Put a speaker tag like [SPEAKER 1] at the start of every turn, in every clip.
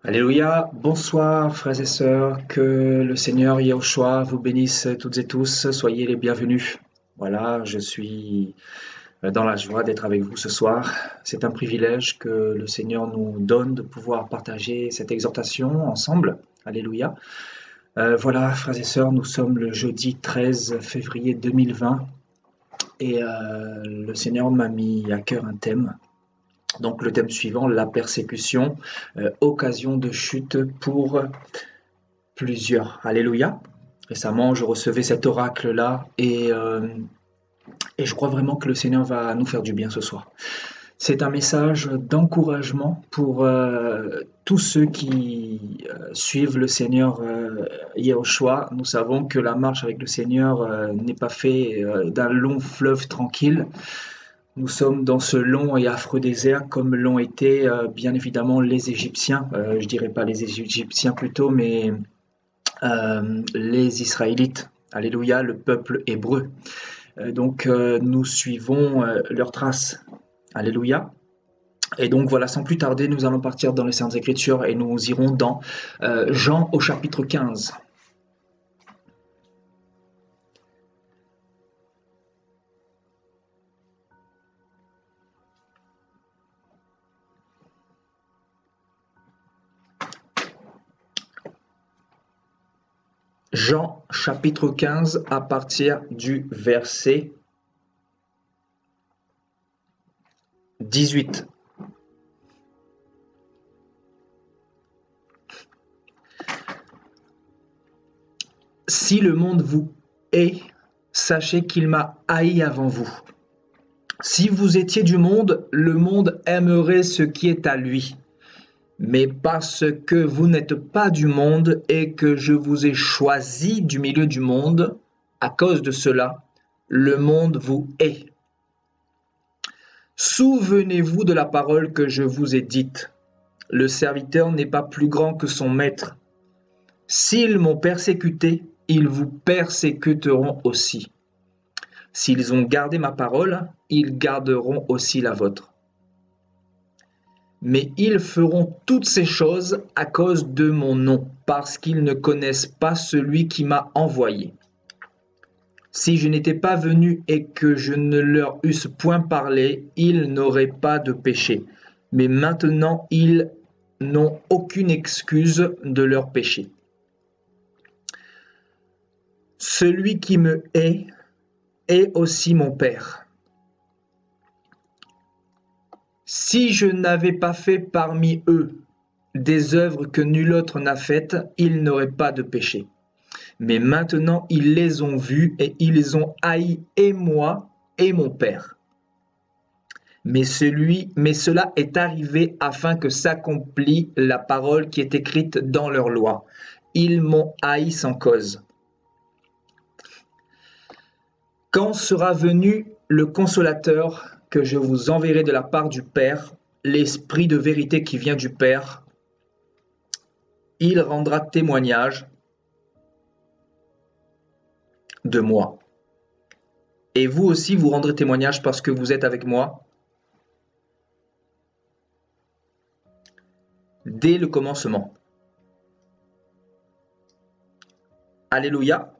[SPEAKER 1] Alléluia, bonsoir frères et sœurs, que le Seigneur Yahushua vous bénisse toutes et tous, soyez les bienvenus. Voilà, je suis dans la joie d'être avec vous ce soir. C'est un privilège que le Seigneur nous donne de pouvoir partager cette exhortation ensemble. Alléluia. Voilà, frères et sœurs, nous sommes le jeudi 13 février 2020 et le Seigneur m'a mis à cœur un thème. Donc le thème suivant, la persécution, occasion de chute pour plusieurs. Alléluia. Récemment, je recevais cet oracle-là et je crois vraiment que le Seigneur va nous faire du bien ce soir. C'est un message d'encouragement pour tous ceux qui suivent le Seigneur Yahushua. Nous savons que la marche avec le Seigneur n'est pas faite d'un long fleuve tranquille. Nous sommes dans ce long et affreux désert comme l'ont été bien évidemment les Égyptiens. Je dirais pas les Égyptiens plutôt, mais les Israélites. Alléluia, le peuple hébreu. Donc nous suivons leurs traces. Alléluia. Et donc voilà, sans plus tarder, nous allons partir dans les Saintes Écritures et nous irons dans Jean au chapitre 15. Jean chapitre 15 à partir du verset 18. Si le monde vous hait, sachez qu'il m'a haï avant vous. Si vous étiez du monde, le monde aimerait ce qui est à lui. Mais parce que vous n'êtes pas du monde et que je vous ai choisi du milieu du monde, à cause de cela, le monde vous hait. Souvenez-vous de la parole que je vous ai dite. Le serviteur n'est pas plus grand que son maître. S'ils m'ont persécuté, ils vous persécuteront aussi. S'ils ont gardé ma parole, ils garderont aussi la vôtre. Mais ils feront toutes ces choses à cause de mon nom, parce qu'ils ne connaissent pas celui qui m'a envoyé. Si je n'étais pas venu et que je ne leur eusse point parlé, ils n'auraient pas de péché. Mais maintenant, ils n'ont aucune excuse de leur péché. Celui qui me hait est aussi mon Père. Si je n'avais pas fait parmi eux des œuvres que nul autre n'a faites, ils n'auraient pas de péché. Mais maintenant, ils les ont vues et ils les ont haïs, et moi et mon Père. Mais cela est arrivé afin que s'accomplisse la parole qui est écrite dans leur loi. Ils m'ont haï sans cause. Quand sera venu le Consolateur que je vous enverrai de la part du Père, l'Esprit de vérité qui vient du Père, il rendra témoignage de moi. Et vous aussi, vous rendrez témoignage parce que vous êtes avec moi dès le commencement. Alléluia.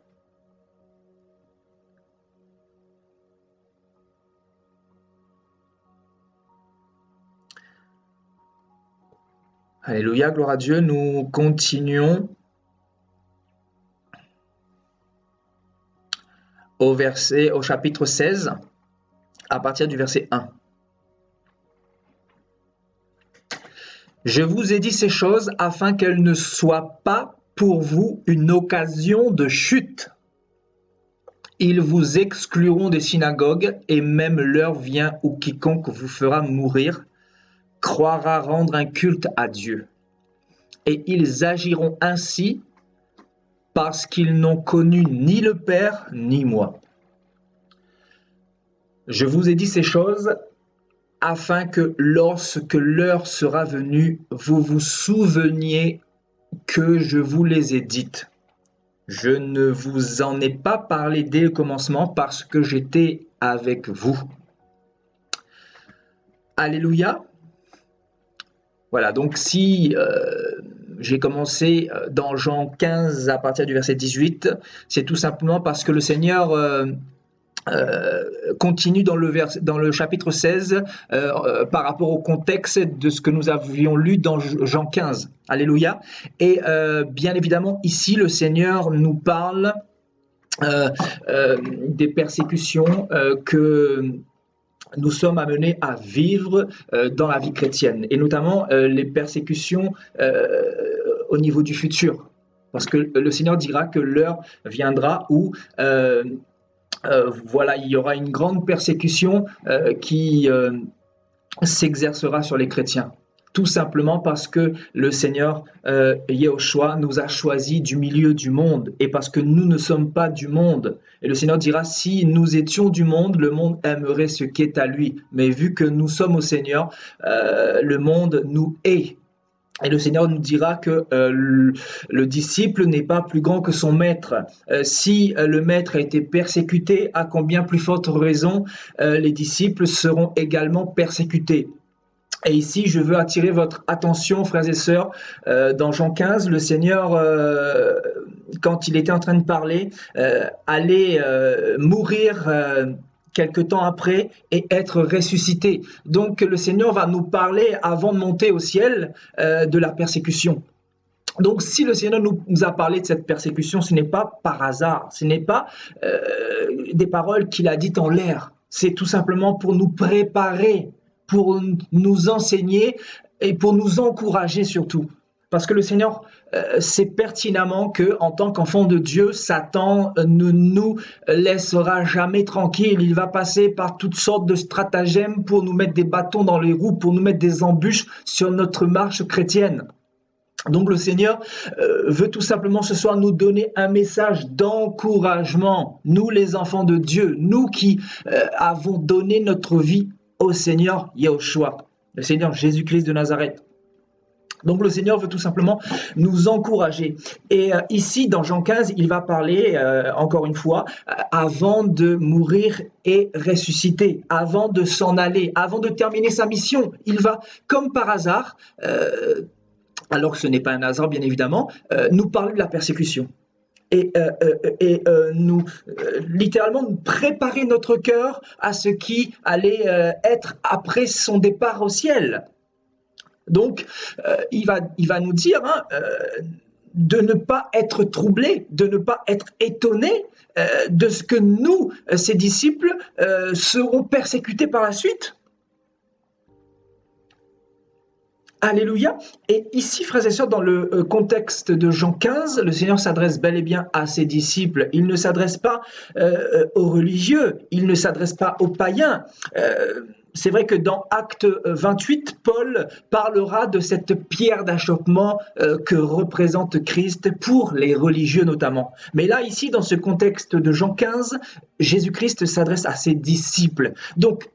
[SPEAKER 1] Alléluia, gloire à Dieu. Nous continuons au chapitre 16, à partir du verset 1. Je vous ai dit ces choses afin qu'elles ne soient pas pour vous une occasion de chute. Ils vous excluront des synagogues, et même l'heure vient où quiconque vous fera mourir croira rendre un culte à Dieu. Et ils agiront ainsi parce qu'ils n'ont connu ni le Père ni moi. Je vous ai dit ces choses afin que lorsque l'heure sera venue, vous vous souveniez que je vous les ai dites. Je ne vous en ai pas parlé dès le commencement parce que j'étais avec vous. Alléluia. Voilà, donc si j'ai commencé dans Jean 15 à partir du verset 18, c'est tout simplement parce que le Seigneur continue dans le chapitre 16 par rapport au contexte de ce que nous avions lu dans Jean 15. Alléluia. Et bien évidemment, ici, le Seigneur nous parle des persécutions que nous sommes amenés à vivre dans la vie chrétienne, et notamment les persécutions au niveau du futur. Parce que le Seigneur dira que l'heure viendra où voilà, il y aura une grande persécution qui s'exercera sur les chrétiens. Tout simplement parce que le Seigneur Yahushua nous a choisis du milieu du monde, et parce que nous ne sommes pas du monde. Et le Seigneur dira, si nous étions du monde, le monde aimerait ce qui est à lui. Mais vu que nous sommes au Seigneur, le monde nous hait. Et le Seigneur nous dira que le disciple n'est pas plus grand que son maître. Si le maître a été persécuté, à combien plus forte raison les disciples seront également persécutés. Et ici, je veux attirer votre attention, frères et sœurs, dans Jean 15, le Seigneur, quand il était en train de parler, allait mourir quelque temps après et être ressuscité. Donc le Seigneur va nous parler, avant de monter au ciel, de la persécution. Donc si le Seigneur nous a parlé de cette persécution, ce n'est pas par hasard, ce n'est pas des paroles qu'il a dites en l'air, c'est tout simplement pour nous préparer, pour nous enseigner et pour nous encourager surtout. Parce que le Seigneur sait pertinemment qu'en tant qu'enfant de Dieu, Satan ne nous laissera jamais tranquilles. Il va passer par toutes sortes de stratagèmes pour nous mettre des bâtons dans les roues, pour nous mettre des embûches sur notre marche chrétienne. Donc le Seigneur veut tout simplement ce soir nous donner un message d'encouragement. Nous les enfants de Dieu, nous qui avons donné notre vie au Seigneur Yahushua, le Seigneur Jésus-Christ de Nazareth. Donc le Seigneur veut tout simplement nous encourager. Et ici, dans Jean 15, il va parler, encore une fois, avant de mourir et ressusciter, avant de s'en aller, avant de terminer sa mission. Il va, comme par hasard, alors que ce n'est pas un hasard bien évidemment, nous parler de la persécution. Et nous, littéralement, nous préparer notre cœur à ce qui allait être après son départ au ciel. Donc, il va nous dire de ne pas être troublé, de ne pas être étonné de ce que nous, ses disciples, serons persécutés par la suite. Alléluia. Et ici, frères et sœurs, dans le contexte de Jean 15, le Seigneur s'adresse bel et bien à ses disciples. Il ne s'adresse pas aux religieux, il ne s'adresse pas aux païens. C'est vrai que dans Acte 28, Paul parlera de cette pierre d'achoppement que représente Christ pour les religieux notamment. Mais là, ici, dans ce contexte de Jean 15, Jésus-Christ s'adresse à ses disciples. Donc,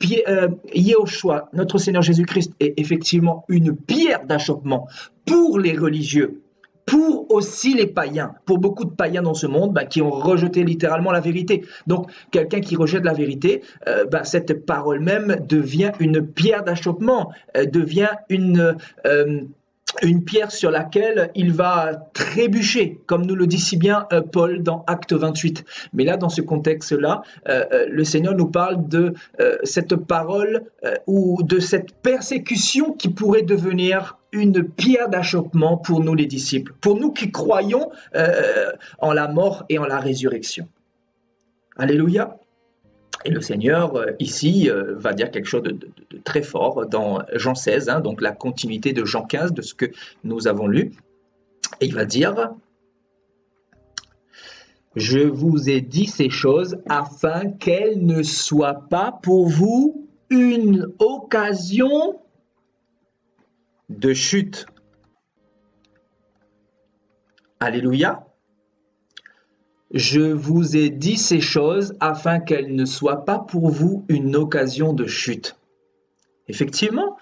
[SPEAKER 1] Yahushua, notre Seigneur Jésus-Christ, est effectivement une pierre d'achoppement pour les religieux, pour aussi les païens, pour beaucoup de païens dans ce monde qui ont rejeté littéralement la vérité. Donc, quelqu'un qui rejette la vérité, cette parole même devient une pierre d'achoppement, devient une pierre sur laquelle il va trébucher, comme nous le dit si bien Paul dans Acte 28. Mais là, dans ce contexte-là, le Seigneur nous parle de cette parole ou de cette persécution qui pourrait devenir une pierre d'achoppement pour nous les disciples, pour nous qui croyons en la mort et en la résurrection. Alléluia. Et le Seigneur, ici, va dire quelque chose de très fort dans Jean 16, donc la continuité de Jean 15, de ce que nous avons lu. Et il va dire, « Je vous ai dit ces choses afin qu'elles ne soient pas pour vous une occasion de chute. » Alléluia. Je vous ai dit ces choses afin qu'elles ne soient pas pour vous une occasion de chute. Effectivement,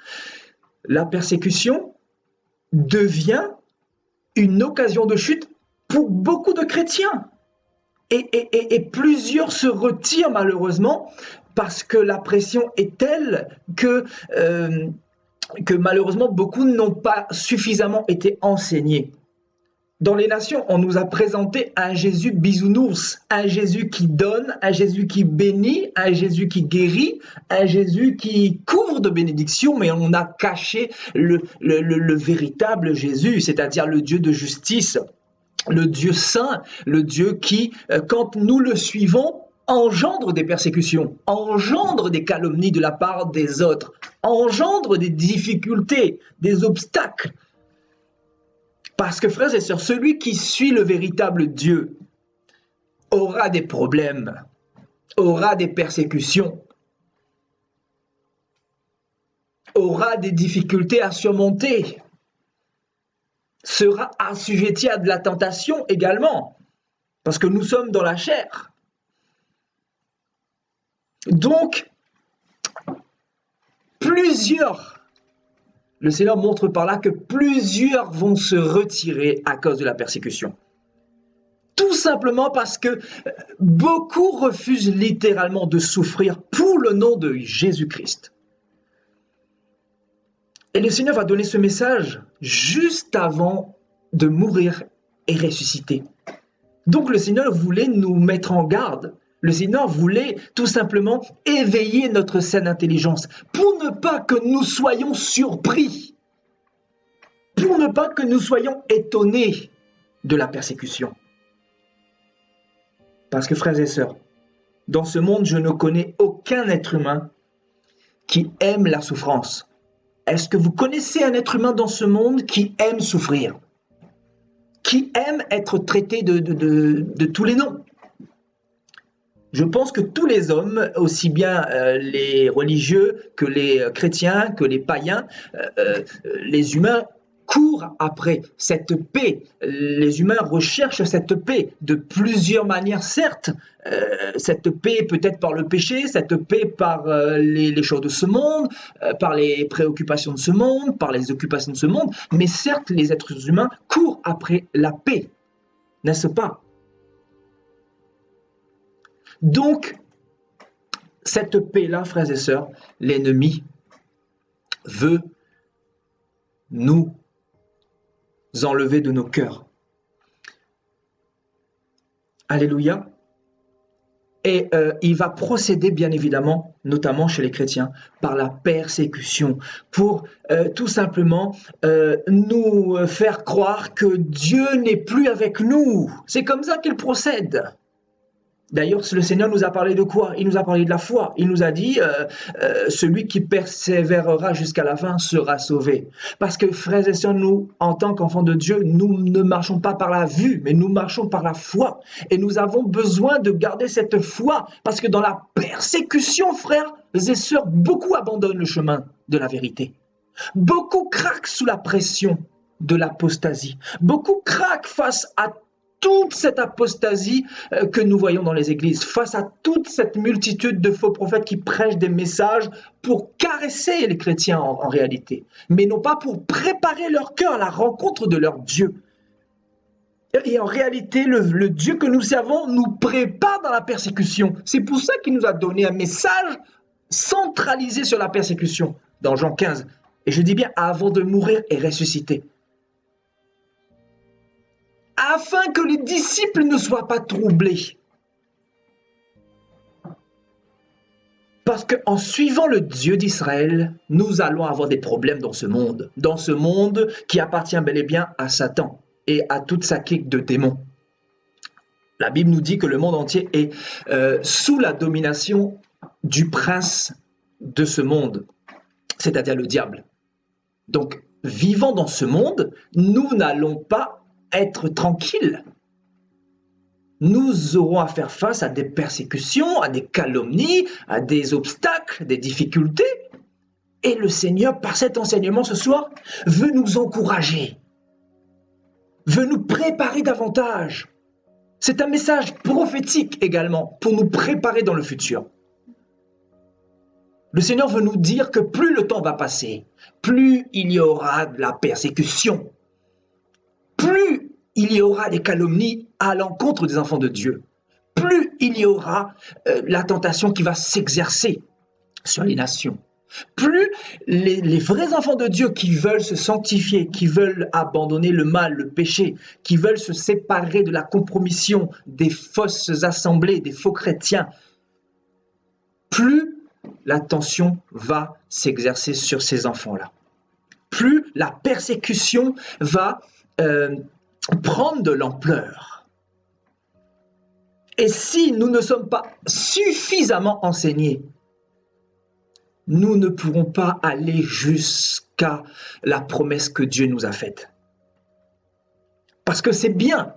[SPEAKER 1] la persécution devient une occasion de chute pour beaucoup de chrétiens. Et plusieurs se retirent malheureusement parce que la pression est telle que que malheureusement beaucoup n'ont pas suffisamment été enseignés. Dans les nations, on nous a présenté un Jésus bisounours, un Jésus qui donne, un Jésus qui bénit, un Jésus qui guérit, un Jésus qui couvre de bénédictions, mais on a caché le véritable Jésus, c'est-à-dire le Dieu de justice, le Dieu saint, le Dieu qui, quand nous le suivons, engendre des persécutions, engendre des calomnies de la part des autres, engendre des difficultés, des obstacles. Parce que, frères et sœurs, celui qui suit le véritable Dieu aura des problèmes, aura des persécutions, aura des difficultés à surmonter, sera assujetti à de la tentation également, parce que nous sommes dans la chair. Donc, le Seigneur montre par là que plusieurs vont se retirer à cause de la persécution. Tout simplement parce que beaucoup refusent littéralement de souffrir pour le nom de Jésus-Christ. Et le Seigneur va donner ce message juste avant de mourir et ressusciter. Donc le Seigneur voulait nous mettre en garde. Le Seigneur voulait tout simplement éveiller notre saine intelligence pour ne pas que nous soyons surpris, pour ne pas que nous soyons étonnés de la persécution. Parce que, frères et sœurs, dans ce monde, je ne connais aucun être humain qui aime la souffrance. Est-ce que vous connaissez un être humain dans ce monde qui aime souffrir, qui aime être traité de tous les noms? Je pense que tous les hommes, aussi bien les religieux que les chrétiens, que les païens, les humains courent après cette paix. Les humains recherchent cette paix de plusieurs manières, certes. Cette paix peut-être par le péché, cette paix par les choses de ce monde, par les préoccupations de ce monde, par les occupations de ce monde. Mais certes, les êtres humains courent après la paix, n'est-ce pas? Donc, cette paix-là, frères et sœurs, l'ennemi veut nous enlever de nos cœurs. Alléluia. Et il va procéder, bien évidemment, notamment chez les chrétiens, par la persécution, pour tout simplement nous faire croire que Dieu n'est plus avec nous. C'est comme ça qu'il procède. D'ailleurs, le Seigneur nous a parlé de quoi? Il nous a parlé de la foi. Il nous a dit, celui qui persévérera jusqu'à la fin sera sauvé. Parce que, frères et sœurs, nous, en tant qu'enfants de Dieu, nous ne marchons pas par la vue, mais nous marchons par la foi. Et nous avons besoin de garder cette foi, parce que dans la persécution, frères et sœurs, beaucoup abandonnent le chemin de la vérité. Beaucoup craquent sous la pression de l'apostasie. Beaucoup craquent face à toute cette apostasie que nous voyons dans les églises, face à toute cette multitude de faux prophètes qui prêchent des messages pour caresser les chrétiens en réalité, mais non pas pour préparer leur cœur à la rencontre de leur Dieu. Et en réalité, le Dieu que nous servons nous prépare dans la persécution. C'est pour ça qu'il nous a donné un message centralisé sur la persécution, dans Jean 15. Et je dis bien, avant de mourir et ressusciter. Afin que les disciples ne soient pas troublés. Parce qu'en suivant le Dieu d'Israël, nous allons avoir des problèmes dans ce monde qui appartient bel et bien à Satan et à toute sa clique de démons. La Bible nous dit que le monde entier est sous la domination du prince de ce monde, c'est-à-dire le diable. Donc, vivant dans ce monde, nous n'allons pas être tranquille. Nous aurons à faire face à des persécutions, à des calomnies, à des obstacles, des difficultés. Et le Seigneur, par cet enseignement ce soir, veut nous encourager, veut nous préparer davantage. C'est un message prophétique également pour nous préparer dans le futur. Le Seigneur veut nous dire que plus le temps va passer, plus il y aura de la persécution, plus il y aura des calomnies à l'encontre des enfants de Dieu, plus il y aura la tentation qui va s'exercer sur les nations. Plus les vrais enfants de Dieu qui veulent se sanctifier, qui veulent abandonner le mal, le péché, qui veulent se séparer de la compromission des fausses assemblées, des faux chrétiens, plus la tension va s'exercer sur ces enfants-là. Plus la persécution va prendre de l'ampleur. Et si nous ne sommes pas suffisamment enseignés, nous ne pourrons pas aller jusqu'à la promesse que Dieu nous a faite. Parce que c'est bien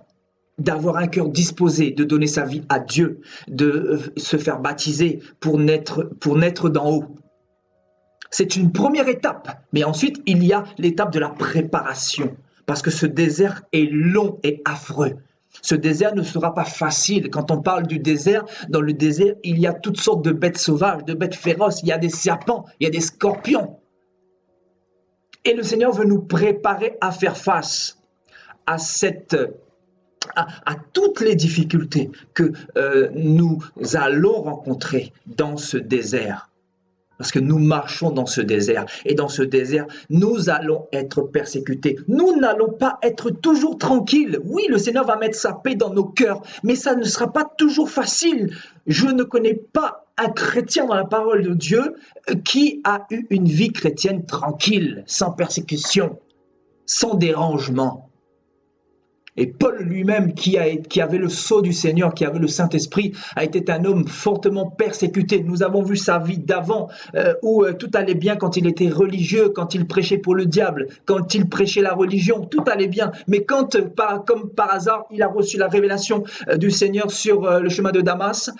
[SPEAKER 1] d'avoir un cœur disposé, de donner sa vie à Dieu, de se faire baptiser pour naître d'en haut. C'est une première étape, mais ensuite il y a l'étape de la préparation, parce que ce désert est long et affreux. Ce désert ne sera pas facile. Quand on parle du désert, dans le désert, il y a toutes sortes de bêtes sauvages, de bêtes féroces, il y a des serpents, il y a des scorpions. Et le Seigneur veut nous préparer à faire face à toutes les difficultés que nous allons rencontrer dans ce désert. Parce que nous marchons dans ce désert. Et dans ce désert, nous allons être persécutés. Nous n'allons pas être toujours tranquilles. Oui, le Seigneur va mettre sa paix dans nos cœurs, mais ça ne sera pas toujours facile. Je ne connais pas un chrétien dans la parole de Dieu qui a eu une vie chrétienne tranquille, sans persécution, sans dérangement. Et Paul lui-même, qui avait le sceau du Seigneur, qui avait le Saint-Esprit, a été un homme fortement persécuté. Nous avons vu sa vie d'avant, où tout allait bien quand il était religieux, quand il prêchait pour le diable, quand il prêchait la religion, tout allait bien. Mais quand, comme par hasard, il a reçu la révélation du Seigneur sur le chemin de Damas,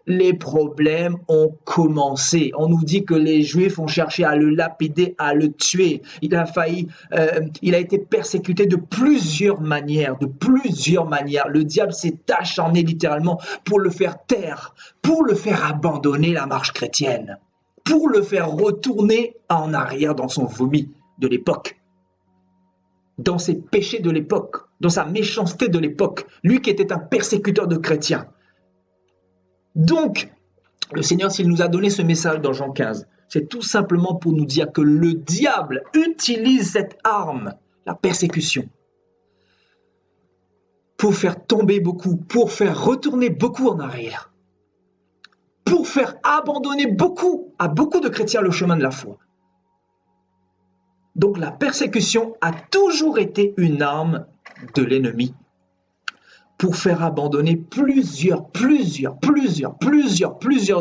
[SPEAKER 1] les problèmes ont commencé. On nous dit que les Juifs ont cherché à le lapider, à le tuer. Il a été persécuté de plusieurs manières, Le diable s'est acharné littéralement pour le faire taire, pour le faire abandonner la marche chrétienne, pour le faire retourner en arrière dans son vomi de l'époque, dans ses péchés de l'époque, dans sa méchanceté de l'époque, lui qui était un persécuteur de chrétiens. Donc, le Seigneur, s'il nous a donné ce message dans Jean 15, c'est tout simplement pour nous dire que le diable utilise cette arme, la persécution, pour faire tomber beaucoup, pour faire retourner beaucoup en arrière, pour faire abandonner à beaucoup de chrétiens le chemin de la foi. Donc la persécution a toujours été une arme de l'ennemi pour faire abandonner plusieurs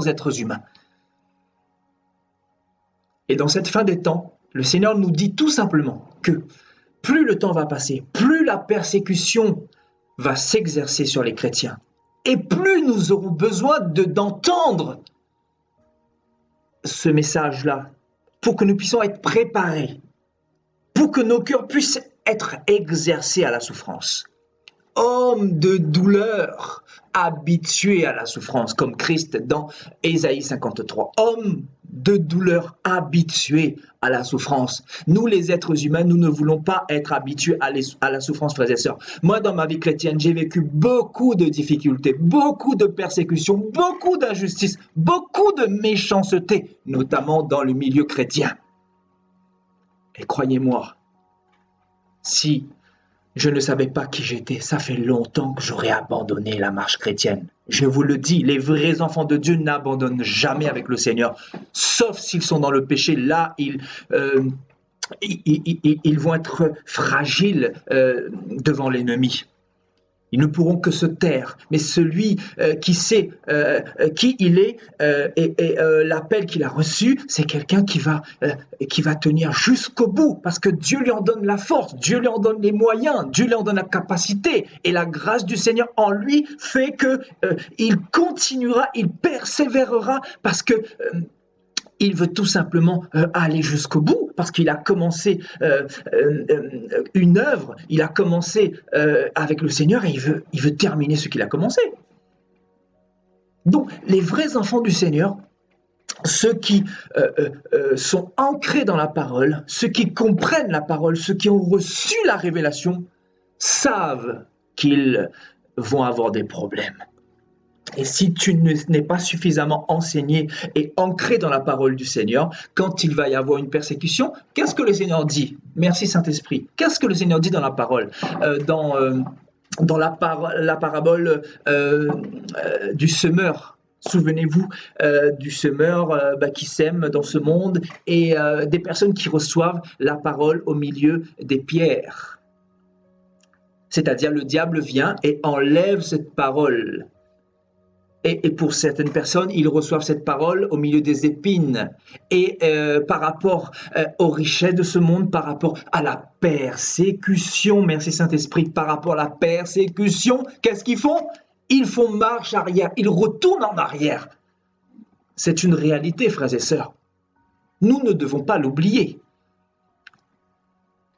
[SPEAKER 1] êtres humains. Et dans cette fin des temps, le Seigneur nous dit tout simplement que plus le temps va passer, plus la persécution va s'exercer sur les chrétiens, et plus nous aurons besoin d'entendre ce message-là, pour que nous puissions être préparés, pour que nos cœurs puissent être exercés à la souffrance. Homme de douleur, habitué à la souffrance, comme Christ dans Ésaïe 53. Homme de douleur, habitué à la souffrance. Nous, les êtres humains, nous ne voulons pas être habitués à la souffrance, frères et sœurs. Moi, dans ma vie chrétienne, j'ai vécu beaucoup de difficultés, beaucoup de persécutions, beaucoup d'injustices, beaucoup de méchanceté, notamment dans le milieu chrétien. Et croyez-moi, si je ne savais pas qui j'étais, ça fait longtemps que j'aurais abandonné la marche chrétienne. Je vous le dis, les vrais enfants de Dieu n'abandonnent jamais avec le Seigneur, sauf s'ils sont dans le péché. Là, ils vont être fragiles devant l'ennemi. Ils ne pourront que se taire. Mais celui qui sait qui il est et l'appel qu'il a reçu, c'est quelqu'un qui va tenir jusqu'au bout, parce que Dieu lui en donne la force, Dieu lui en donne les moyens, Dieu lui en donne la capacité. Et la grâce du Seigneur en lui fait que il continuera, il persévérera, parce que il veut tout simplement aller jusqu'au bout, parce qu'il a commencé une œuvre, il a commencé avec le Seigneur, et il veut terminer ce qu'il a commencé. Donc, les vrais enfants du Seigneur, ceux qui sont ancrés dans la parole, ceux qui comprennent la parole, ceux qui ont reçu la révélation, savent qu'ils vont avoir des problèmes. Et si tu n'es pas suffisamment enseigné et ancré dans la parole du Seigneur, quand il va y avoir une persécution, qu'est-ce que le Seigneur dit? Merci Saint-Esprit. Qu'est-ce que le Seigneur dit dans la parole? Dans la parabole du semeur. Souvenez-vous du semeur qui sème dans ce monde et des personnes qui reçoivent la parole au milieu des pierres. C'est-à-dire le diable vient et enlève cette parole. Et pour certaines personnes, ils reçoivent cette parole au milieu des épines. Et par rapport aux richesses de ce monde, par rapport à la persécution, merci Saint-Esprit, par rapport à la persécution, qu'est-ce qu'ils font? Ils font marche arrière, ils retournent en arrière. C'est une réalité, frères et sœurs. Nous ne devons pas l'oublier.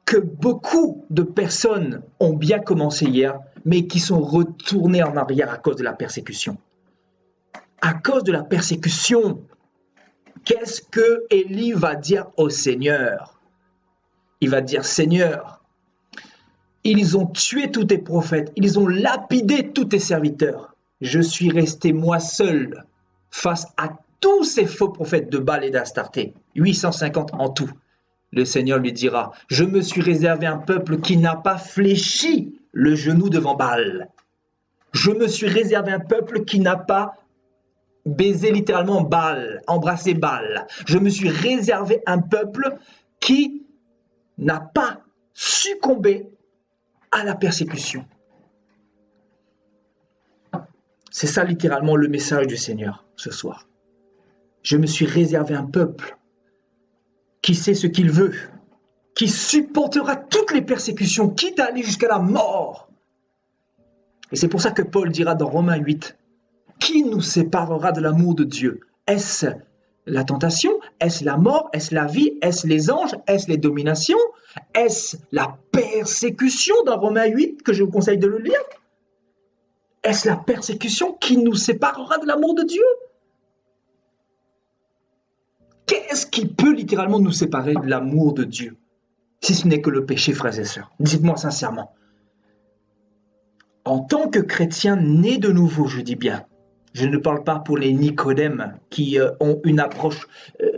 [SPEAKER 1] Que beaucoup de personnes ont bien commencé hier, mais qui sont retournées en arrière à cause de la persécution. À cause de la persécution, qu'est-ce que Élie va dire au Seigneur? Il va dire, Seigneur, ils ont tué tous tes prophètes, ils ont lapidé tous tes serviteurs. Je suis resté moi seul face à tous ces faux prophètes de Baal et d'Astarté, 850 en tout. Le Seigneur lui dira, je me suis réservé un peuple qui n'a pas fléchi le genou devant Baal. Je me suis réservé un peuple qui n'a pas baiser littéralement Baal, embrasser Baal. Je me suis réservé un peuple qui n'a pas succombé à la persécution. C'est ça littéralement le message du Seigneur ce soir. Je me suis réservé un peuple qui sait ce qu'il veut, qui supportera toutes les persécutions, quitte à aller jusqu'à la mort. Et c'est pour ça que Paul dira dans Romains 8, qui nous séparera de l'amour de Dieu? Est-ce la tentation? Est-ce la mort? Est-ce la vie? Est-ce les anges? Est-ce les dominations? Est-ce la persécution dans Romains 8 que je vous conseille de le lire? Est-ce la persécution qui nous séparera de l'amour de Dieu? Qu'est-ce qui peut littéralement nous séparer de l'amour de Dieu? Si ce n'est que le péché, frères et sœurs. Dites-moi sincèrement. En tant que chrétien né de nouveau, je dis bien, je ne parle pas pour les Nicodèmes qui ont une approche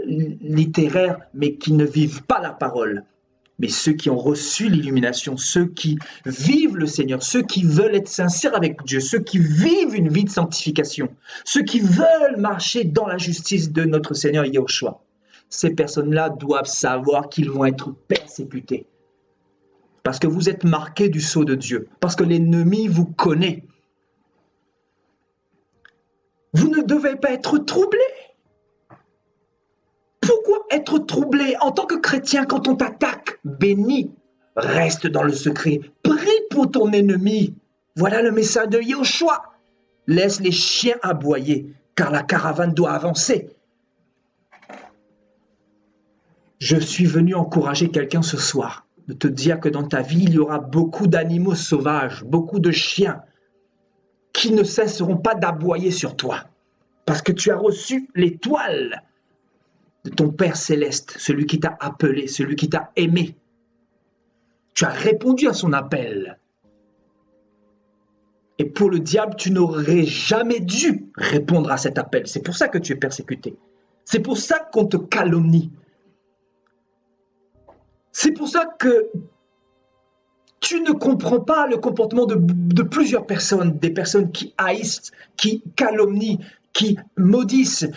[SPEAKER 1] littéraire, mais qui ne vivent pas la parole. Mais ceux qui ont reçu l'illumination, ceux qui vivent le Seigneur, ceux qui veulent être sincères avec Dieu, ceux qui vivent une vie de sanctification, ceux qui veulent marcher dans la justice de notre Seigneur Yahushua. Ces personnes-là doivent savoir qu'ils vont être persécutés. Parce que vous êtes marqués du sceau de Dieu, parce que l'ennemi vous connaît. Vous ne devez pas être troublé. Pourquoi être troublé en tant que chrétien quand on t'attaque? Béni, reste dans le secret, prie pour ton ennemi. Voilà le message de Yahushua. Laisse les chiens aboyer, car la caravane doit avancer. Je suis venu encourager quelqu'un ce soir, de te dire que dans ta vie, il y aura beaucoup d'animaux sauvages, beaucoup de chiens, qui ne cesseront pas d'aboyer sur toi, parce que tu as reçu l'étoile de ton Père céleste, celui qui t'a appelé, celui qui t'a aimé. Tu as répondu à son appel. Et pour le diable, tu n'aurais jamais dû répondre à cet appel. C'est pour ça que tu es persécuté. C'est pour ça qu'on te calomnie. C'est pour ça que tu ne comprends pas le comportement de plusieurs personnes, des personnes qui haïssent, qui calomnient, qui maudissent,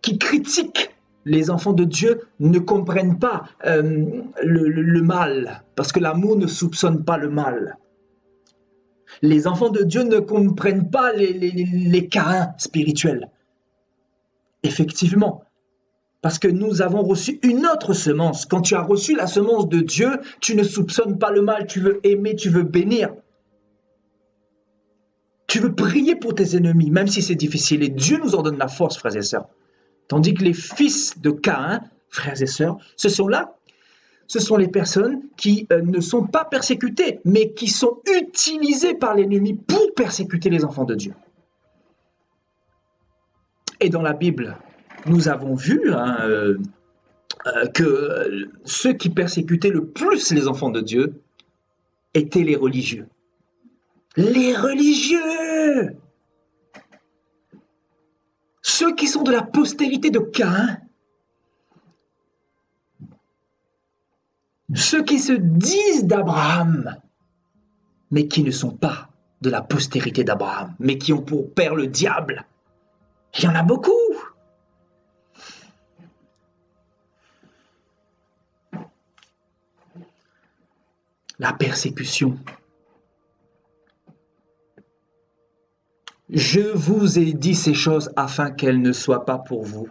[SPEAKER 1] qui critiquent. Les enfants de Dieu ne comprennent pas le mal, parce que l'amour ne soupçonne pas le mal. Les enfants de Dieu ne comprennent pas les Caïns spirituels. Effectivement, parce que nous avons reçu une autre semence. Quand tu as reçu la semence de Dieu, tu ne soupçonnes pas le mal, tu veux aimer, tu veux bénir. Tu veux prier pour tes ennemis, même si c'est difficile. Et Dieu nous en donne la force, frères et sœurs. Tandis que les fils de Caïn, frères et sœurs, ce sont les personnes qui ne sont pas persécutées, mais qui sont utilisées par l'ennemi pour persécuter les enfants de Dieu. Et dans la Bible, nous avons vu que ceux qui persécutaient le plus les enfants de Dieu étaient les religieux. Les religieux! ceux qui sont de la postérité de Caïn, ceux qui se disent d'Abraham, mais qui ne sont pas de la postérité d'Abraham, mais qui ont pour père le diable. Il y en a beaucoup. La persécution. Je vous ai dit ces choses afin qu'elles ne soient pas pour vous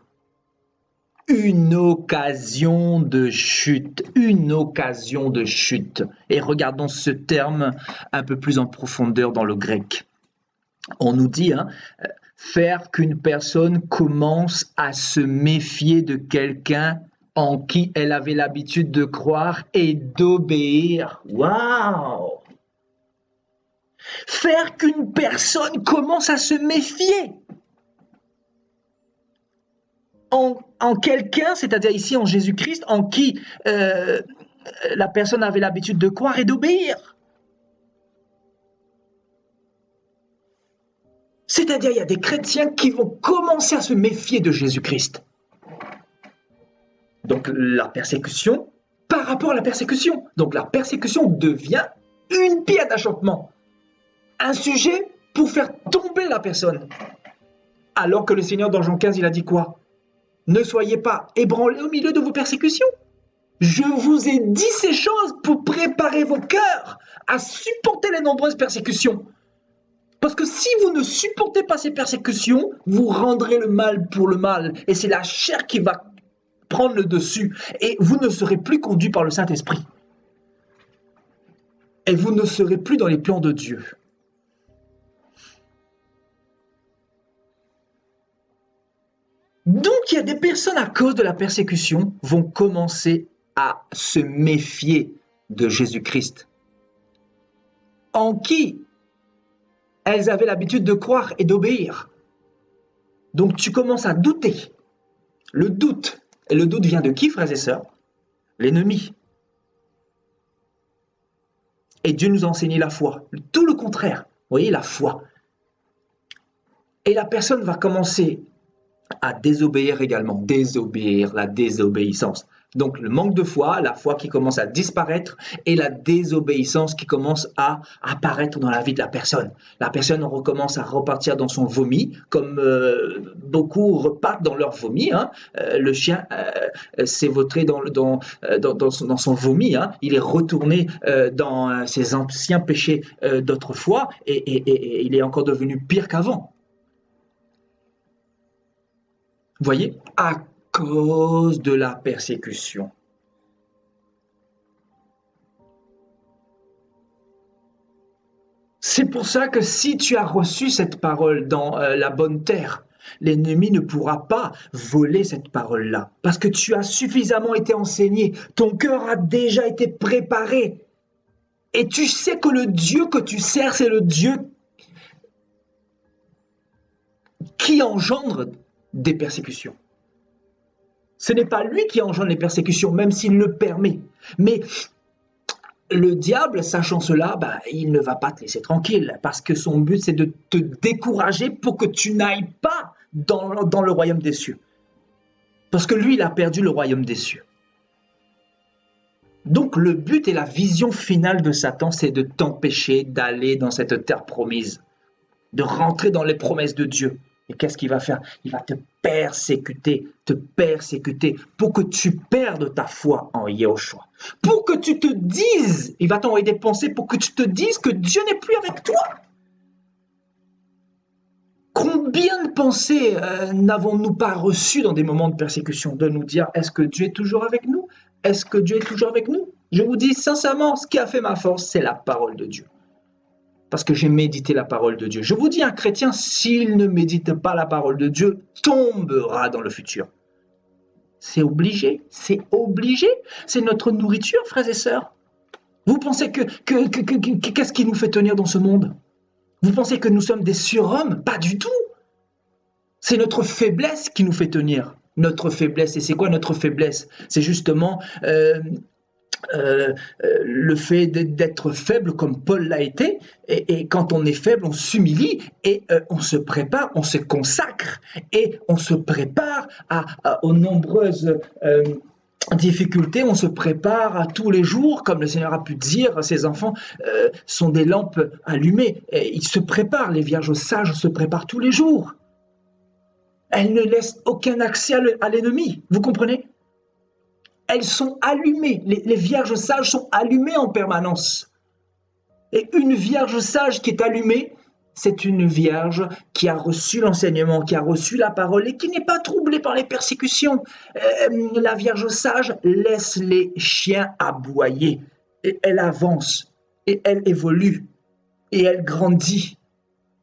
[SPEAKER 1] une occasion de chute, une occasion de chute. Et regardons ce terme un peu plus en profondeur dans le grec. On nous dit, faire qu'une personne commence à se méfier de quelqu'un en qui elle avait l'habitude de croire et d'obéir. Waouh! Faire qu'une personne commence à se méfier en quelqu'un, c'est-à-dire ici en Jésus-Christ, en qui la personne avait l'habitude de croire et d'obéir. C'est-à-dire, il y a des chrétiens qui vont commencer à se méfier de Jésus-Christ. Donc, la persécution par rapport à la persécution. Donc, la persécution devient une pierre d'achoppement. Un sujet pour faire tomber la personne. Alors que le Seigneur, dans Jean 15, il a dit quoi? Ne soyez pas ébranlés au milieu de vos persécutions. Je vous ai dit ces choses pour préparer vos cœurs à supporter les nombreuses persécutions. Parce que si vous ne supportez pas ces persécutions, vous rendrez le mal pour le mal. Et c'est la chair qui va prendre le dessus. Et vous ne serez plus conduit par le Saint-Esprit. Et vous ne serez plus dans les plans de Dieu. Donc, il y a des personnes, à cause de la persécution, vont commencer à se méfier de Jésus-Christ, en qui elles avaient l'habitude de croire et d'obéir. Donc, tu commences à douter. Le doute. Et le doute vient de qui, frères et sœurs? L'ennemi. Et Dieu nous a enseigné la foi. Tout le contraire. Vous voyez, la foi. Et la personne va commencer à désobéir également. Désobéir, la désobéissance. Donc le manque de foi, la foi qui commence à disparaître et la désobéissance qui commence à apparaître dans la vie de la personne. La personne recommence à repartir dans son vomi, comme beaucoup repartent dans leur vomi. Le chien s'est vautré dans son vomi. Il est retourné dans ses anciens péchés d'autrefois et il est encore devenu pire qu'avant. Vous voyez, à cause de la persécution. C'est pour ça que si tu as reçu cette parole dans la bonne terre, l'ennemi ne pourra pas voler cette parole-là, parce que tu as suffisamment été enseigné, ton cœur a déjà été préparé, et tu sais que le Dieu que tu sers, c'est le Dieu qui engendre des persécutions. Ce n'est pas lui qui engendre les persécutions, même s'il le permet. Mais le diable, sachant cela, il ne va pas te laisser tranquille, parce que son but, c'est de te décourager pour que tu n'ailles pas dans le royaume des cieux. Parce que lui, il a perdu le royaume des cieux. Donc le but et la vision finale de Satan, c'est de t'empêcher d'aller dans cette terre promise, de rentrer dans les promesses de Dieu. Et qu'est-ce qu'il va faire? Il va te persécuter pour que tu perdes ta foi en Yahushua. Pour que tu te dises, il va t'envoyer des pensées pour que tu te dises que Dieu n'est plus avec toi. Combien de pensées n'avons-nous pas reçues dans des moments de persécution de nous dire, est-ce que Dieu est toujours avec nous? Est-ce que Dieu est toujours avec nous? Je vous dis sincèrement, ce qui a fait ma force, c'est la parole de Dieu. Parce que j'ai médité la parole de Dieu. Je vous dis, un chrétien, s'il ne médite pas la parole de Dieu, tombera dans le futur. C'est obligé, c'est obligé. C'est notre nourriture, frères et sœurs. Vous pensez qu'est-ce qui nous fait tenir dans ce monde? Vous pensez que nous sommes des surhommes? Pas du tout. C'est notre faiblesse qui nous fait tenir. Notre faiblesse. Et c'est quoi notre faiblesse? C'est justement le fait d'être faible comme Paul l'a été, et quand on est faible, on s'humilie et on se prépare, on se consacre et on se prépare aux nombreuses difficultés, on se prépare à tous les jours, comme le Seigneur a pu dire, ces enfants sont des lampes allumées, et ils se préparent, les vierges sages se préparent tous les jours. Elles ne laissent aucun accès à l'ennemi, vous comprenez? Elles sont allumées, les vierges sages sont allumées en permanence. Et une vierge sage qui est allumée, c'est une vierge qui a reçu l'enseignement, qui a reçu la parole et qui n'est pas troublée par les persécutions. La vierge sage laisse les chiens aboyer et elle avance et elle évolue et elle grandit.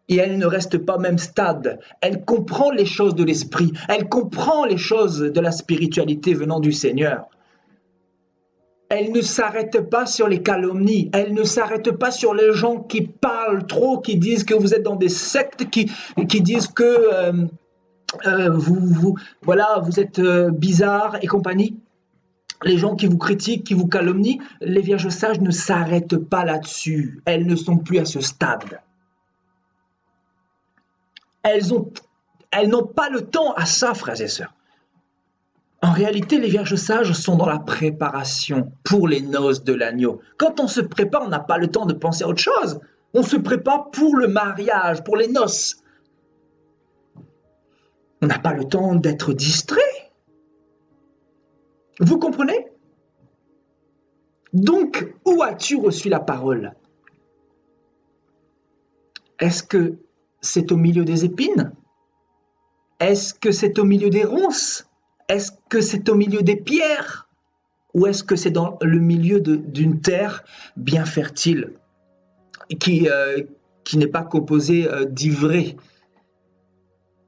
[SPEAKER 1] Et elle ne reste pas au même stade. Elle comprend les choses de l'esprit. Elle comprend les choses de la spiritualité venant du Seigneur. Elle ne s'arrête pas sur les calomnies. Elle ne s'arrête pas sur les gens qui parlent trop, qui disent que vous êtes dans des sectes, qui disent que vous êtes bizarre et compagnie. Les gens qui vous critiquent, qui vous calomnient, les vierges sages ne s'arrêtent pas là-dessus. Elles ne sont plus à ce stade. Elles n'ont pas le temps à ça, frères et sœurs. En réalité, les vierges sages sont dans la préparation pour les noces de l'agneau. Quand on se prépare, on n'a pas le temps de penser à autre chose. On se prépare pour le mariage, pour les noces. On n'a pas le temps d'être distrait. Vous comprenez? Donc, où as-tu reçu la parole? Est-ce que c'est au milieu des épines? Est-ce que c'est au milieu des ronces? Est-ce que c'est au milieu des pierres? Ou est-ce que c'est dans le milieu d'une terre bien fertile qui n'est pas composée d'ivraie,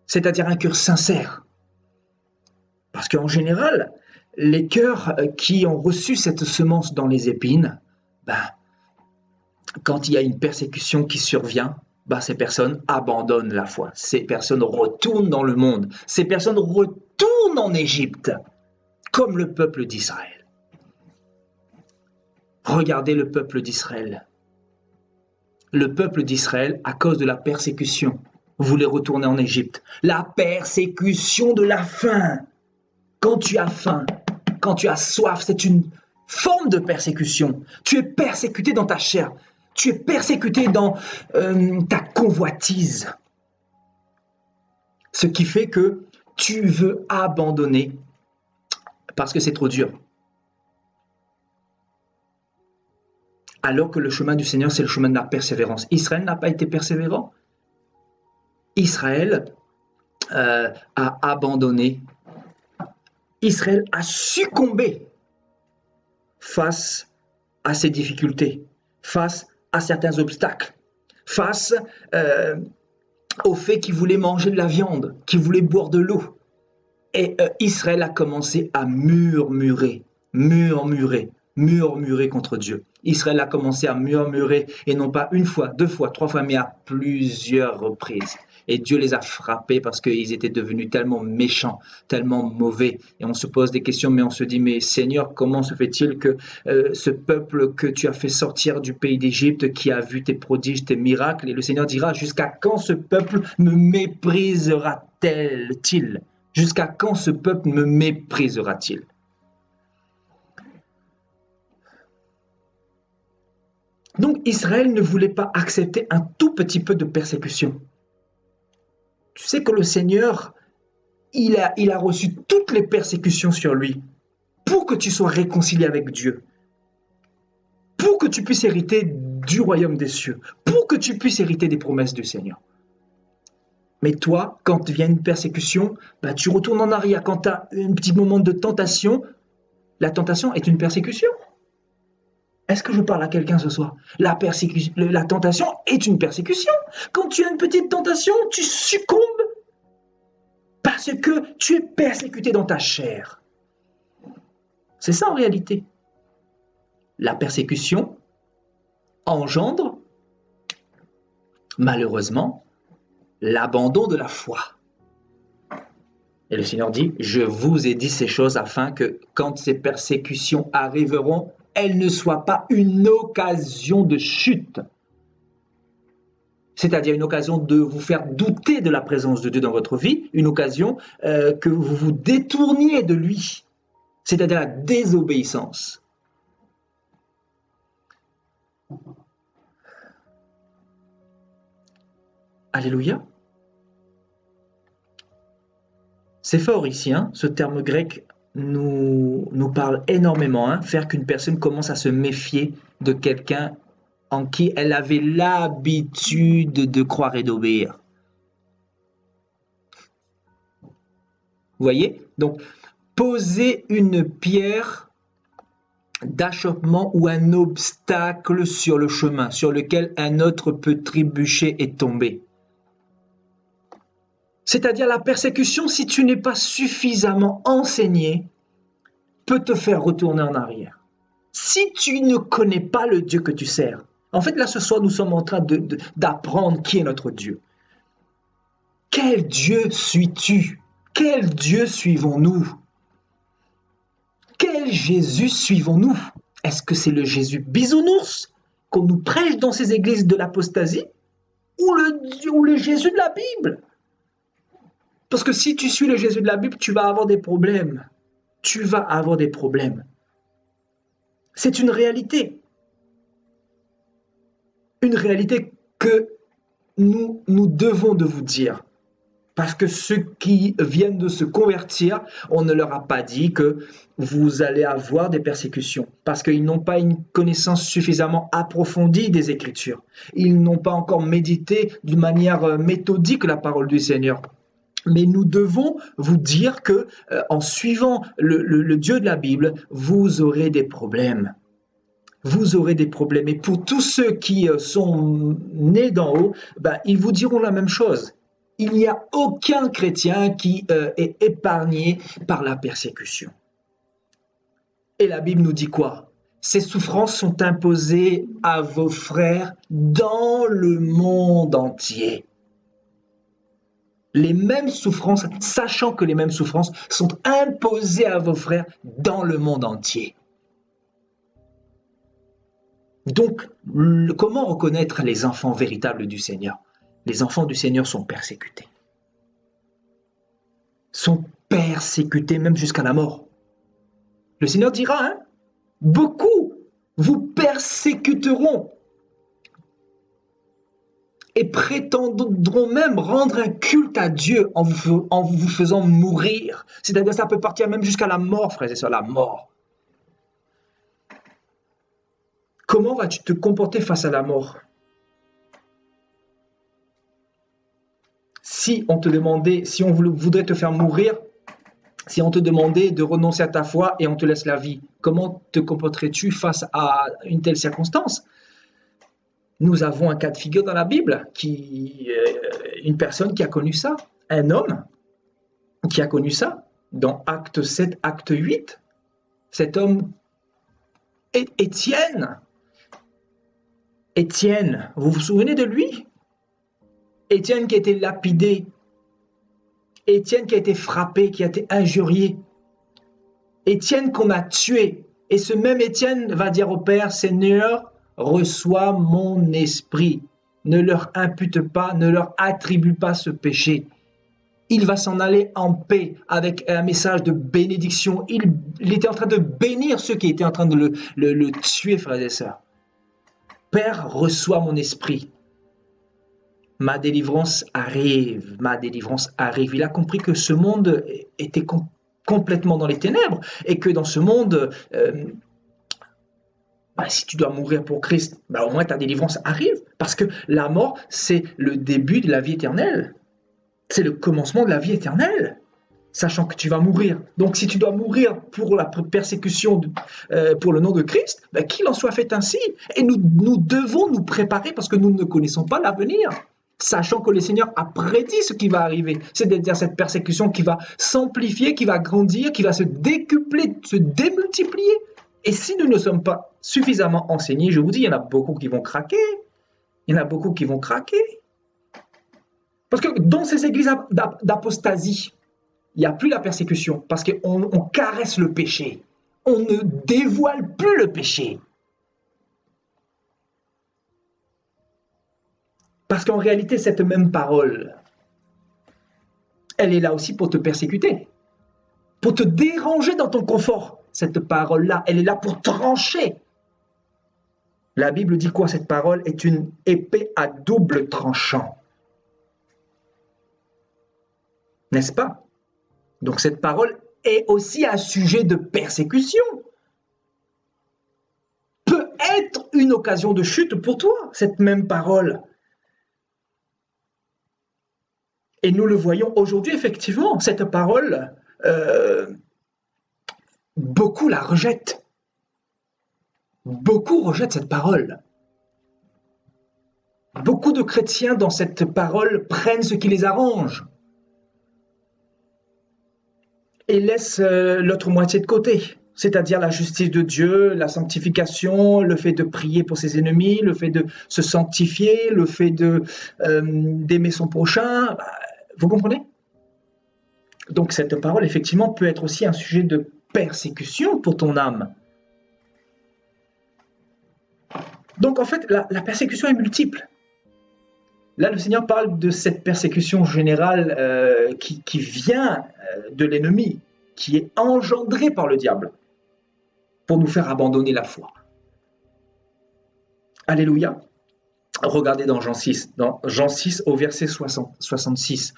[SPEAKER 1] c'est-à-dire un cœur sincère? Parce qu'en général, les cœurs qui ont reçu cette semence dans les épines, quand il y a une persécution qui survient, ces personnes abandonnent la foi. Ces personnes retournent dans le monde. Ces personnes retournent en Égypte, comme le peuple d'Israël. Regardez le peuple d'Israël. Le peuple d'Israël, à cause de la persécution, voulait retourner en Égypte. La persécution de la faim. Quand tu as faim, quand tu as soif, c'est une forme de persécution. Tu es persécuté dans ta chair. Tu es persécuté dans ta convoitise. Ce qui fait que tu veux abandonner parce que c'est trop dur. Alors que le chemin du Seigneur, c'est le chemin de la persévérance. Israël n'a pas été persévérant. Israël a abandonné. Israël a succombé face à ses difficultés, face à certains obstacles, face au fait qu'il voulait manger de la viande, qu'il voulait boire de l'eau. Et Israël a commencé à murmurer contre Dieu. Israël a commencé à murmurer, et non pas une fois, deux fois, trois fois, mais à plusieurs reprises. Et Dieu les a frappés parce qu'ils étaient devenus tellement méchants, tellement mauvais. Et on se pose des questions, mais on se dit, mais Seigneur, comment se fait-il que ce peuple que tu as fait sortir du pays d'Égypte, qui a vu tes prodiges, tes miracles, et le Seigneur dira, jusqu'à quand ce peuple me méprisera-t-il? Jusqu'à quand ce peuple me méprisera-t-il? Donc Israël ne voulait pas accepter un tout petit peu de persécution. Tu sais que le Seigneur, il a reçu toutes les persécutions sur lui pour que tu sois réconcilié avec Dieu, pour que tu puisses hériter du royaume des cieux, pour que tu puisses hériter des promesses du Seigneur. Mais toi, quand vient une persécution, tu retournes en arrière. Quand tu as un petit moment de tentation, la tentation est une persécution. Est-ce que je parle à quelqu'un ce soir? La tentation est une persécution. Quand tu as une petite tentation, tu succombes parce que tu es persécuté dans ta chair. C'est ça en réalité. La persécution engendre, malheureusement, l'abandon de la foi. Et le Seigneur dit, je vous ai dit ces choses afin que quand ces persécutions arriveront, elle ne soit pas une occasion de chute. C'est-à-dire une occasion de vous faire douter de la présence de Dieu dans votre vie, une occasion que vous vous détourniez de lui, c'est-à-dire la désobéissance. Alléluia. C'est fort ici, hein, ce terme grec nous parle énormément, hein, faire qu'une personne commence à se méfier de quelqu'un en qui elle avait l'habitude de croire et d'obéir. Vous voyez? Donc, poser une pierre d'achoppement ou un obstacle sur le chemin sur lequel un autre peut trébucher et tomber. C'est-à-dire la persécution, si tu n'es pas suffisamment enseigné, peut te faire retourner en arrière. Si tu ne connais pas le Dieu que tu sers, en fait là ce soir nous sommes en train d'apprendre qui est notre Dieu. Quel Dieu suis-tu? Quel Dieu suivons-nous? Quel Jésus suivons-nous? Est-ce que c'est le Jésus bisounours qu'on nous prêche dans ces églises de l'apostasie ou le Jésus de la Bible? Parce que si tu suis le Jésus de la Bible, tu vas avoir des problèmes. Tu vas avoir des problèmes. C'est une réalité. Une réalité que nous devons de vous dire. Parce que ceux qui viennent de se convertir, on ne leur a pas dit que vous allez avoir des persécutions. Parce qu'ils n'ont pas une connaissance suffisamment approfondie des Écritures. Ils n'ont pas encore médité d'une manière méthodique la parole du Seigneur. Mais nous devons vous dire que en suivant le Dieu de la Bible, vous aurez des problèmes. Vous aurez des problèmes. Et pour tous ceux qui sont nés d'en haut, ils vous diront la même chose. Il n'y a aucun chrétien qui est épargné par la persécution. Et la Bible nous dit quoi? Ces souffrances sont imposées à vos frères dans le monde entier. Les mêmes souffrances, sachant que les mêmes souffrances sont imposées à vos frères dans le monde entier. Donc, comment reconnaître les enfants véritables du Seigneur? Les enfants du Seigneur sont persécutés. Sont persécutés même jusqu'à la mort. Le Seigneur dira, hein, beaucoup vous persécuteront et prétendront même rendre un culte à Dieu en vous faisant mourir. C'est-à-dire ça peut partir même jusqu'à la mort, frères et sœurs, la mort. Comment vas-tu te comporter face à la mort? Si on te demandait, si on voudrait te faire mourir, si on te demandait de renoncer à ta foi et on te laisse la vie, comment te comporterais-tu face à une telle circonstance? Nous avons un cas de figure dans la Bible, une personne qui a connu ça, un homme qui a connu ça, dans Acte 7, Acte 8. Cet homme, Étienne. Étienne, vous vous souvenez de lui? Étienne qui a été lapidé, Étienne qui a été frappé, qui a été injurié, Étienne qu'on a tué. Et ce même Étienne va dire au Père, Seigneur, reçois mon esprit. Ne leur impute pas, ne leur attribue pas ce péché. Il va s'en aller en paix avec un message de bénédiction. Il était en train de bénir ceux qui étaient en train de le tuer, frères et sœurs. Père, reçois mon esprit. Ma délivrance arrive, ma délivrance arrive. Il a compris que ce monde était complètement dans les ténèbres et que dans ce monde, si tu dois mourir pour Christ, au moins ta délivrance arrive. Parce que la mort, c'est le début de la vie éternelle. C'est le commencement de la vie éternelle, sachant que tu vas mourir. Donc si tu dois mourir pour la persécution, pour le nom de Christ, qu'il en soit fait ainsi. Et nous devons nous préparer parce que nous ne connaissons pas l'avenir. Sachant que le Seigneur a prédit ce qui va arriver. C'est-à-dire cette persécution qui va s'amplifier, qui va grandir, qui va se décupler, se démultiplier. Et si nous ne sommes pas suffisamment enseignés, je vous dis, il y en a beaucoup qui vont craquer. Il y en a beaucoup qui vont craquer. Parce que dans ces églises d'apostasie, il n'y a plus la persécution. Parce qu'on caresse le péché. on ne dévoile plus le péché. Parce qu'en réalité, cette même parole, elle est là aussi pour te persécuter, pour te déranger dans ton confort. Cette parole-là, elle est là pour trancher. La Bible dit quoi? Cette parole est une épée à double tranchant. N'est-ce pas? Donc cette parole est aussi un sujet de persécution. Peut être une occasion de chute pour toi, cette même parole. Et nous le voyons aujourd'hui, effectivement, cette parole, beaucoup la rejettent. Beaucoup rejettent cette parole. Beaucoup de chrétiens dans cette parole prennent ce qui les arrange et laissent l'autre moitié de côté, c'est-à-dire la justice de Dieu, la sanctification, le fait de prier pour ses ennemis, le fait de se sanctifier, le fait d'aimer son prochain. Vous comprenez? Donc cette parole, effectivement, peut être aussi un sujet de persécution pour ton âme. Donc en fait, la persécution est multiple. Là, le Seigneur parle de cette persécution générale qui vient de l'ennemi, qui est engendrée par le diable pour nous faire abandonner la foi. Alléluia. Regardez dans Jean 6 au verset 66.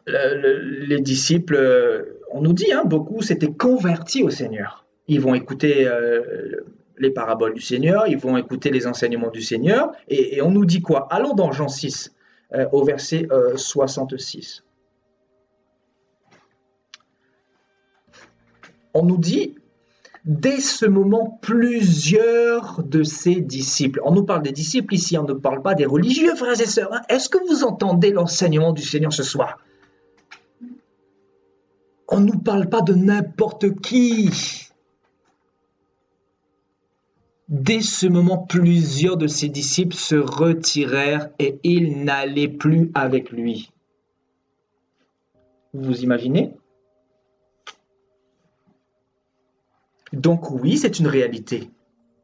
[SPEAKER 1] Les disciples, on nous dit, beaucoup s'étaient convertis au Seigneur. Ils vont écouter les paraboles du Seigneur, ils vont écouter les enseignements du Seigneur, et on nous dit quoi? Allons dans Jean 6, au verset 66. On nous dit, dès ce moment, plusieurs de ses disciples, on nous parle des disciples ici, on ne parle pas des religieux, frères et sœurs, Est-ce que vous entendez l'enseignement du Seigneur ce soir? On ne nous parle pas de n'importe qui. Dès ce moment, plusieurs de ses disciples se retirèrent et ils n'allaient plus avec lui. Vous imaginez? Donc oui, c'est une réalité.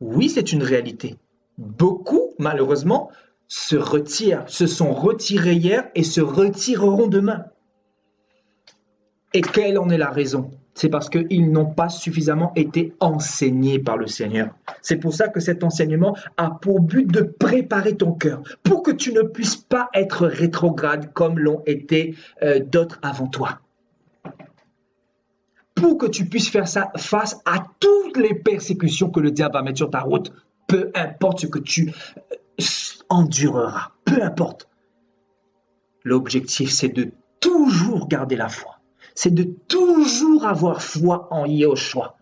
[SPEAKER 1] Oui, c'est une réalité. Beaucoup, malheureusement, se sont retirés hier et se retireront demain. Et quelle en est la raison? C'est parce qu'ils n'ont pas suffisamment été enseignés par le Seigneur. C'est pour ça que cet enseignement a pour but de préparer ton cœur, pour que tu ne puisses pas être rétrograde comme l'ont été d'autres avant toi. Pour que tu puisses faire ça face à toutes les persécutions que le diable va mettre sur ta route, peu importe ce que tu endureras, peu importe. L'objectif, c'est de toujours garder la foi. C'est de toujours avoir foi en Yahushua,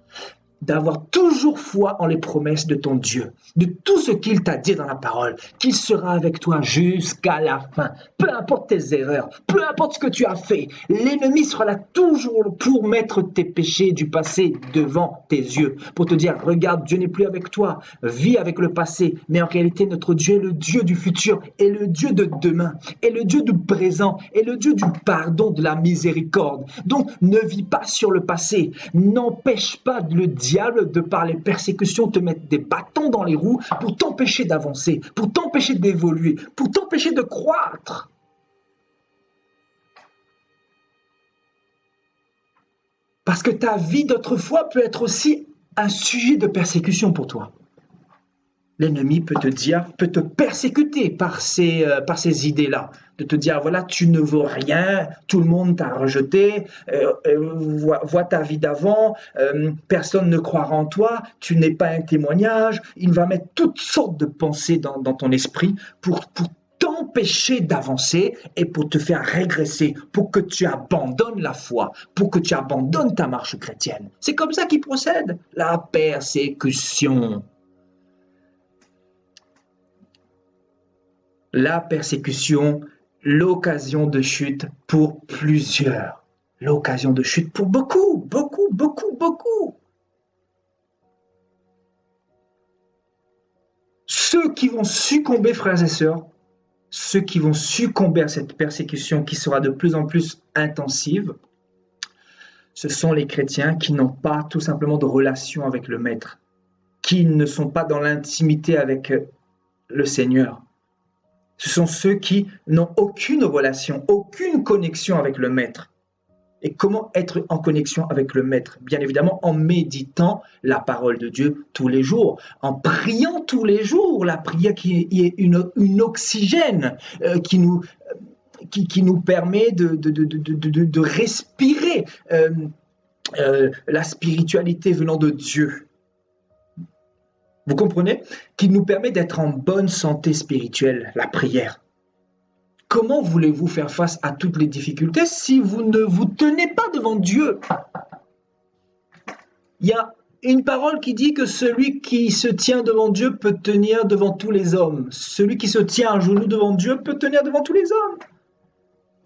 [SPEAKER 1] d'avoir toujours foi en les promesses de ton Dieu, de tout ce qu'il t'a dit dans la parole, qu'il sera avec toi jusqu'à la fin. Peu importe tes erreurs, peu importe ce que tu as fait, l'ennemi sera là toujours pour mettre tes péchés du passé devant tes yeux, pour te dire, regarde, Dieu n'est plus avec toi, vis avec le passé, mais en réalité, notre Dieu est le Dieu du futur, est le Dieu de demain, est le Dieu du présent, est le Dieu du pardon, de la miséricorde. Donc, ne vis pas sur le passé, n'empêche pas le diable de par les persécutions te mettre des bâtons dans les roues pour t'empêcher d'avancer, pour t'empêcher d'évoluer, pour t'empêcher de croître. Parce que ta vie d'autrefois peut être aussi un sujet de persécution pour toi. L'ennemi peut te persécuter par ces idées-là, de te dire, voilà, tu ne vaux rien, tout le monde t'a rejeté, vois ta vie d'avant, personne ne croira en toi, tu n'es pas un témoignage. Il va mettre toutes sortes de pensées dans ton esprit pour t'empêcher d'avancer et pour te faire régresser, pour que tu abandonnes la foi, pour que tu abandonnes ta marche chrétienne. C'est comme ça qu'il procède, la persécution. La persécution, l'occasion de chute pour plusieurs. L'occasion de chute pour beaucoup. Ceux qui vont succomber, frères et sœurs, ceux qui vont succomber à cette persécution qui sera de plus en plus intensive, Ce sont les chrétiens qui n'ont pas tout simplement de relation avec le Maître, qui ne sont pas dans l'intimité avec le Seigneur. Ce sont ceux qui n'ont aucune relation, aucune connexion avec le Maître. Et comment être en connexion avec le Maître? Bien évidemment, en méditant la parole de Dieu tous les jours, en priant tous les jours, la prière qui est une oxygène qui nous permet de respirer la spiritualité venant de Dieu. Vous comprenez? Qui nous permet d'être en bonne santé spirituelle, la prière. Comment voulez-vous faire face à toutes les difficultés si vous ne vous tenez pas devant Dieu? Il y a une parole qui dit que celui qui se tient devant Dieu peut tenir devant tous les hommes. Celui qui se tient à genoux devant Dieu peut tenir devant tous les hommes.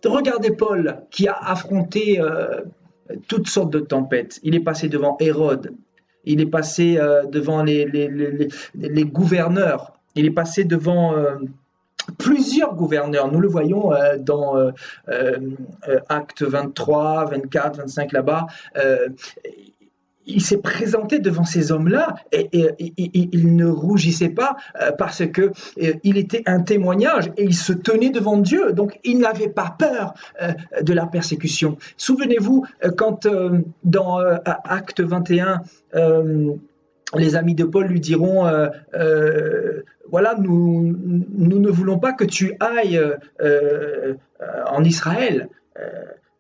[SPEAKER 1] Regardez Paul qui a affronté toutes sortes de tempêtes. Il est passé devant Hérode. Il est passé devant les gouverneurs. Il est passé devant plusieurs gouverneurs. Nous le voyons dans Actes 23, 24, 25 là-bas. Il s'est présenté devant ces hommes-là et il ne rougissait pas parce que il était un témoignage et il se tenait devant Dieu. Donc, il n'avait pas peur de la persécution. Souvenez-vous, quand dans Acte 21, les amis de Paul lui diront voilà, nous ne voulons pas que tu ailles en Israël.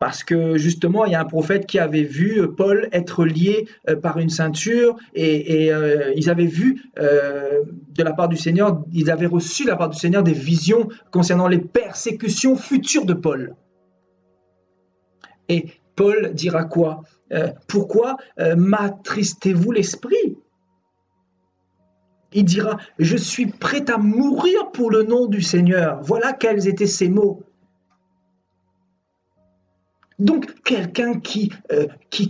[SPEAKER 1] Parce que justement, il y a un prophète qui avait vu Paul être lié par une ceinture et ils avaient vu de la part du Seigneur, ils avaient reçu de la part du Seigneur des visions concernant les persécutions futures de Paul. Et Paul dira quoi? Pourquoi m'attristez-vous l'esprit? Il dira, je suis prêt à mourir pour le nom du Seigneur. Voilà quels étaient ses mots. Donc, quelqu'un qui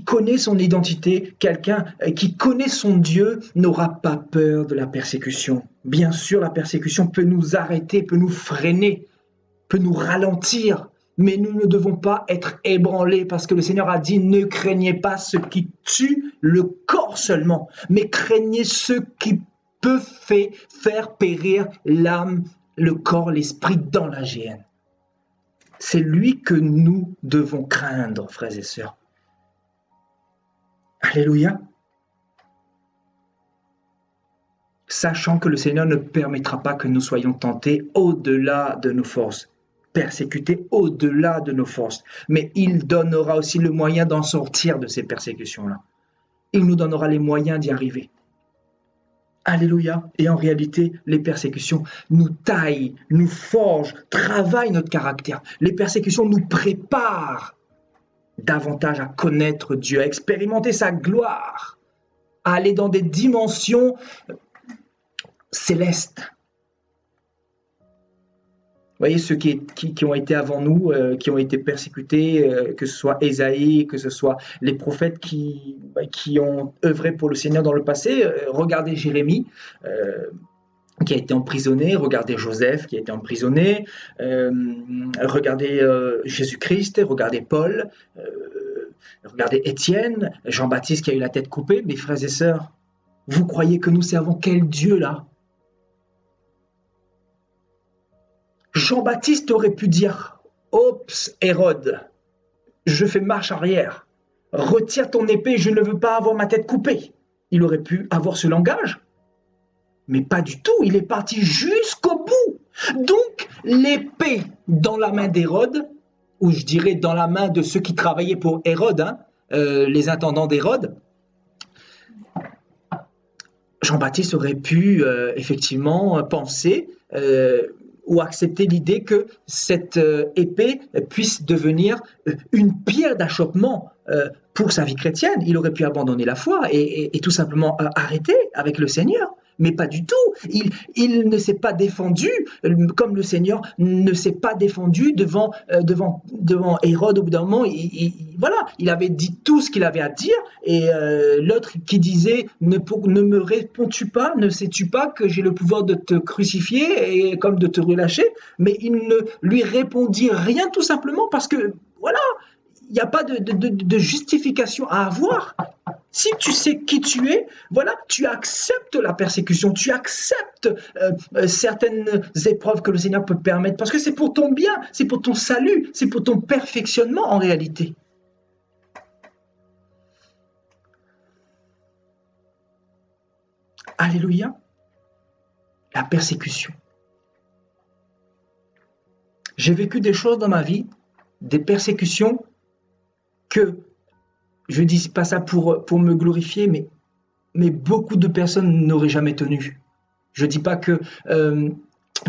[SPEAKER 1] connaît son identité, quelqu'un qui connaît son Dieu, n'aura pas peur de la persécution. Bien sûr, la persécution peut nous arrêter, peut nous freiner, peut nous ralentir, mais nous ne devons pas être ébranlés parce que le Seigneur a dit, ne craignez pas ce qui tue le corps seulement, mais craignez ce qui peut faire périr l'âme, le corps, l'esprit dans la géhenne. C'est lui que nous devons craindre, frères et sœurs. Alléluia. Sachant que le Seigneur ne permettra pas que nous soyons tentés au-delà de nos forces, persécutés au-delà de nos forces, mais il donnera aussi le moyen d'en sortir de ces persécutions-là. Il nous donnera les moyens d'y arriver. Alléluia. Et en réalité, les persécutions nous taillent, nous forgent, travaillent notre caractère. Les persécutions nous préparent davantage à connaître Dieu, à expérimenter sa gloire, à aller dans des dimensions célestes. Vous voyez, ceux qui ont été avant nous, qui ont été persécutés, que ce soit Ésaïe, que ce soit les prophètes qui ont œuvré pour le Seigneur dans le passé, regardez Jérémie, qui a été emprisonné, regardez Joseph, qui a été emprisonné, regardez Jésus-Christ, regardez Paul, regardez Étienne, Jean-Baptiste qui a eu la tête coupée. Mes frères et sœurs, vous croyez que nous servons quel Dieu là? Jean-Baptiste aurait pu dire « Oups, Hérode, je fais marche arrière. Retire ton épée, je ne veux pas avoir ma tête coupée. » Il aurait pu avoir ce langage. Mais pas du tout, il est parti jusqu'au bout. Donc, l'épée dans la main d'Hérode, ou je dirais dans la main de ceux qui travaillaient pour Hérode, les intendants d'Hérode, Jean-Baptiste aurait pu effectivement penser ou accepter l'idée que cette épée puisse devenir une pierre d'achoppement pour sa vie chrétienne. Il aurait pu abandonner la foi et tout simplement arrêter avec le Seigneur. Mais pas du tout. Il ne s'est pas défendu, comme le Seigneur ne s'est pas défendu devant Hérode au bout d'un moment. Voilà, il avait dit tout ce qu'il avait à dire, et l'autre qui disait ne me réponds-tu pas, ne sais-tu pas que j'ai le pouvoir de te crucifier et comme de te relâcher, mais il ne lui répondit rien tout simplement parce que voilà, n'y a pas de justification à avoir. Si tu sais qui tu es, voilà, tu acceptes la persécution, tu acceptes certaines épreuves que le Seigneur peut permettre, parce que c'est pour ton bien, c'est pour ton salut, c'est pour ton perfectionnement en réalité. Alléluia. La persécution. J'ai vécu des choses dans ma vie, des persécutions que, je ne dis pas ça pour me glorifier, mais beaucoup de personnes n'auraient jamais tenu. Je ne dis pas que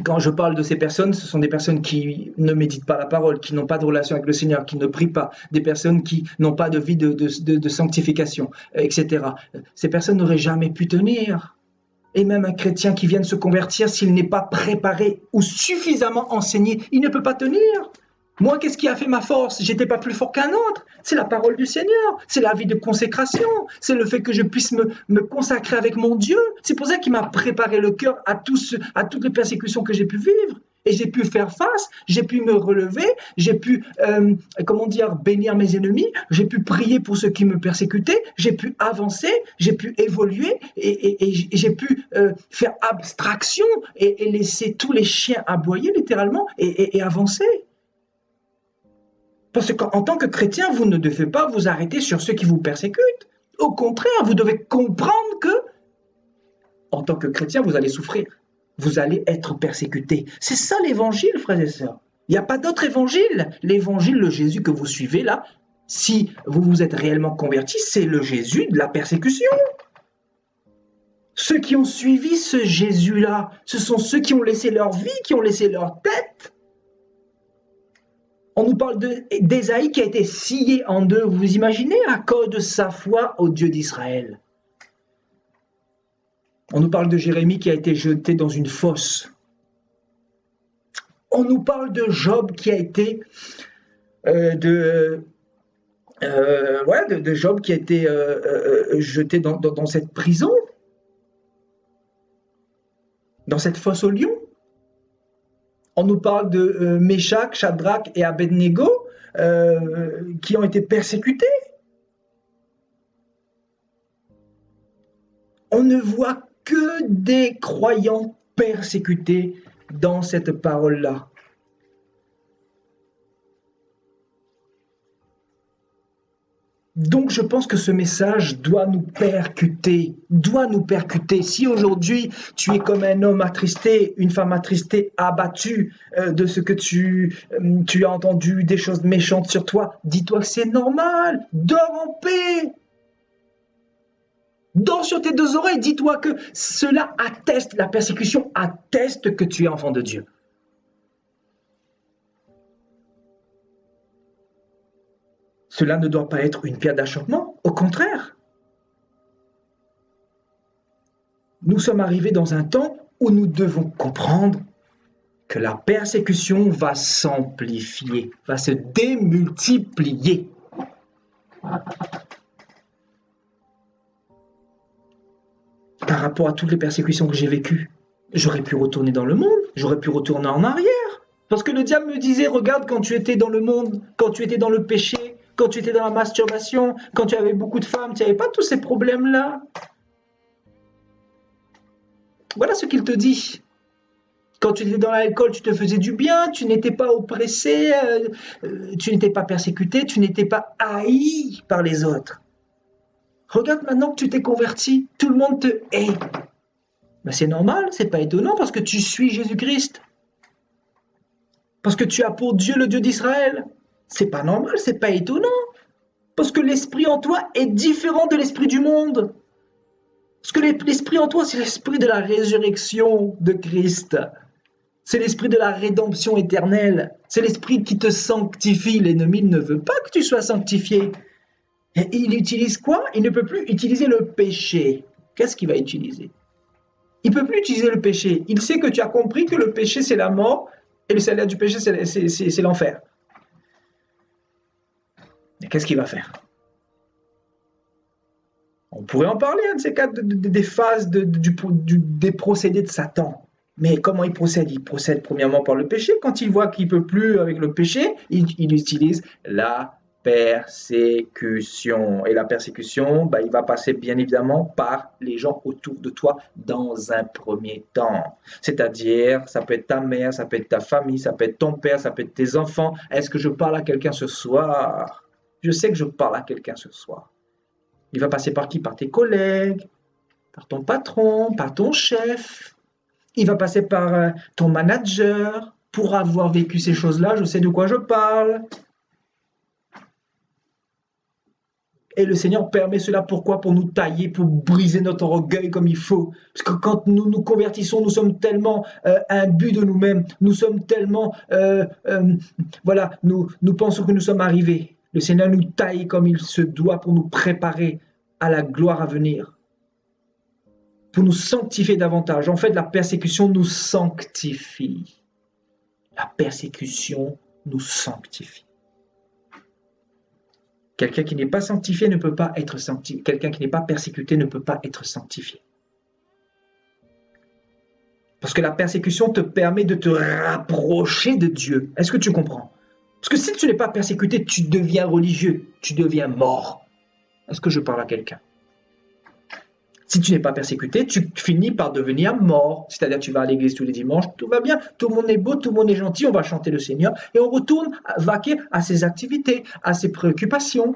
[SPEAKER 1] quand je parle de ces personnes, ce sont des personnes qui ne méditent pas la parole, qui n'ont pas de relation avec le Seigneur, qui ne prient pas, des personnes qui n'ont pas de vie de sanctification, etc. Ces personnes n'auraient jamais pu tenir. Et même un chrétien qui vient de se convertir, s'il n'est pas préparé ou suffisamment enseigné, il ne peut pas tenir. Moi, qu'est-ce qui a fait ma force? J'étais pas plus fort qu'un autre. C'est la parole du Seigneur, c'est la vie de consécration, c'est le fait que je puisse me consacrer avec mon Dieu. C'est pour ça qu'il m'a préparé le cœur à toutes les persécutions que j'ai pu vivre. Et j'ai pu faire face, j'ai pu me relever, j'ai pu, bénir mes ennemis, j'ai pu prier pour ceux qui me persécutaient, j'ai pu avancer, j'ai pu évoluer et j'ai pu faire abstraction et laisser tous les chiens aboyer littéralement et avancer. Parce qu'en tant que chrétien, vous ne devez pas vous arrêter sur ceux qui vous persécutent. Au contraire, vous devez comprendre que, en tant que chrétien, vous allez souffrir. Vous allez être persécuté. C'est ça l'évangile, frères et sœurs. Il n'y a pas d'autre évangile. L'évangile, le Jésus que vous suivez là, si vous vous êtes réellement convertis, c'est le Jésus de la persécution. Ceux qui ont suivi ce Jésus-là, ce sont ceux qui ont laissé leur vie, qui ont laissé leur tête. On nous parle d'Ésaïe qui a été scié en deux. Vous vous imaginez, à cause de sa foi au Dieu d'Israël. On nous parle de Jérémie qui a été jeté dans une fosse. On nous parle de Job qui a été Job qui a été jeté dans cette prison, dans cette fosse au lion. On nous parle de Méshach, Shadrach et Abednego qui ont été persécutés. On ne voit que des croyants persécutés dans cette parole-là. Donc je pense que ce message doit nous percuter. Si aujourd'hui tu es comme un homme attristé, une femme attristée, abattue de ce que tu as entendu, des choses méchantes sur toi, dis-toi que c'est normal, dors en paix. Dors sur tes deux oreilles, dis-toi que cela atteste, la persécution atteste que tu es enfant de Dieu. Cela ne doit pas être une pierre d'achoppement, au contraire. Nous sommes arrivés dans un temps où nous devons comprendre que la persécution va s'amplifier, va se démultiplier. Par rapport à toutes les persécutions que j'ai vécues, j'aurais pu retourner dans le monde, j'aurais pu retourner en arrière. Parce que le diable me disait, regarde quand tu étais dans le monde, quand tu étais dans le péché, quand tu étais dans la masturbation, quand tu avais beaucoup de femmes, tu n'avais pas tous ces problèmes-là. Voilà ce qu'il te dit. Quand tu étais dans l'alcool, tu te faisais du bien, tu n'étais pas oppressé, tu n'étais pas persécuté, tu n'étais pas haï par les autres. Regarde maintenant que tu t'es converti, tout le monde te hait. Ben c'est normal, c'est pas étonnant parce que tu suis Jésus-Christ. Parce que tu as pour Dieu le Dieu d'Israël. C'est pas normal, c'est pas étonnant. Parce que l'esprit en toi est différent de l'esprit du monde. Parce que l'esprit en toi, c'est l'esprit de la résurrection de Christ. C'est l'esprit de la rédemption éternelle. C'est l'esprit qui te sanctifie. L'ennemi ne veut pas que tu sois sanctifié. Et il utilise quoi? Il ne peut plus utiliser le péché. Qu'est-ce qu'il va utiliser? Il ne peut plus utiliser le péché. Il sait que tu as compris que le péché, c'est la mort, et le salaire du péché, c'est l'enfer. Et qu'est-ce qu'il va faire? On pourrait en parler, de ces cas, des phases des procédés de Satan. Mais comment il procède? Il procède premièrement par le péché. Quand il voit qu'il ne peut plus avec le péché, il utilise la persécution. Et la persécution, bah, il va passer bien évidemment par les gens autour de toi dans un premier temps. C'est-à-dire, ça peut être ta mère, ça peut être ta famille, ça peut être ton père, ça peut être tes enfants. Est-ce que je parle à quelqu'un ce soir? Je sais que je parle à quelqu'un ce soir. Il va passer par qui? Par tes collègues, par ton patron, par ton chef. Il va passer par ton manager. Pour avoir vécu ces choses-là, je sais de quoi je parle. Et le Seigneur permet cela pourquoi? Pour nous tailler, pour briser notre orgueil comme il faut. Parce que quand nous nous convertissons, nous sommes tellement imbus de nous-mêmes, nous sommes tellement, voilà, nous pensons que nous sommes arrivés. Le Seigneur nous taille comme il se doit pour nous préparer à la gloire à venir, pour nous sanctifier davantage. En fait, la persécution nous sanctifie. La persécution nous sanctifie. Quelqu'un qui n'est pas sanctifié ne peut pas être sanctifié. Quelqu'un qui n'est pas persécuté ne peut pas être sanctifié. Parce que la persécution te permet de te rapprocher de Dieu. Est-ce que tu comprends? Parce que si tu n'es pas persécuté, tu deviens religieux, tu deviens mort. Est-ce que je parle à quelqu'un? Si tu n'es pas persécuté, tu finis par devenir mort. C'est-à-dire tu vas à l'église tous les dimanches, tout va bien, tout le monde est beau, tout le monde est gentil, on va chanter le Seigneur et on retourne vaquer à ses activités, à ses préoccupations.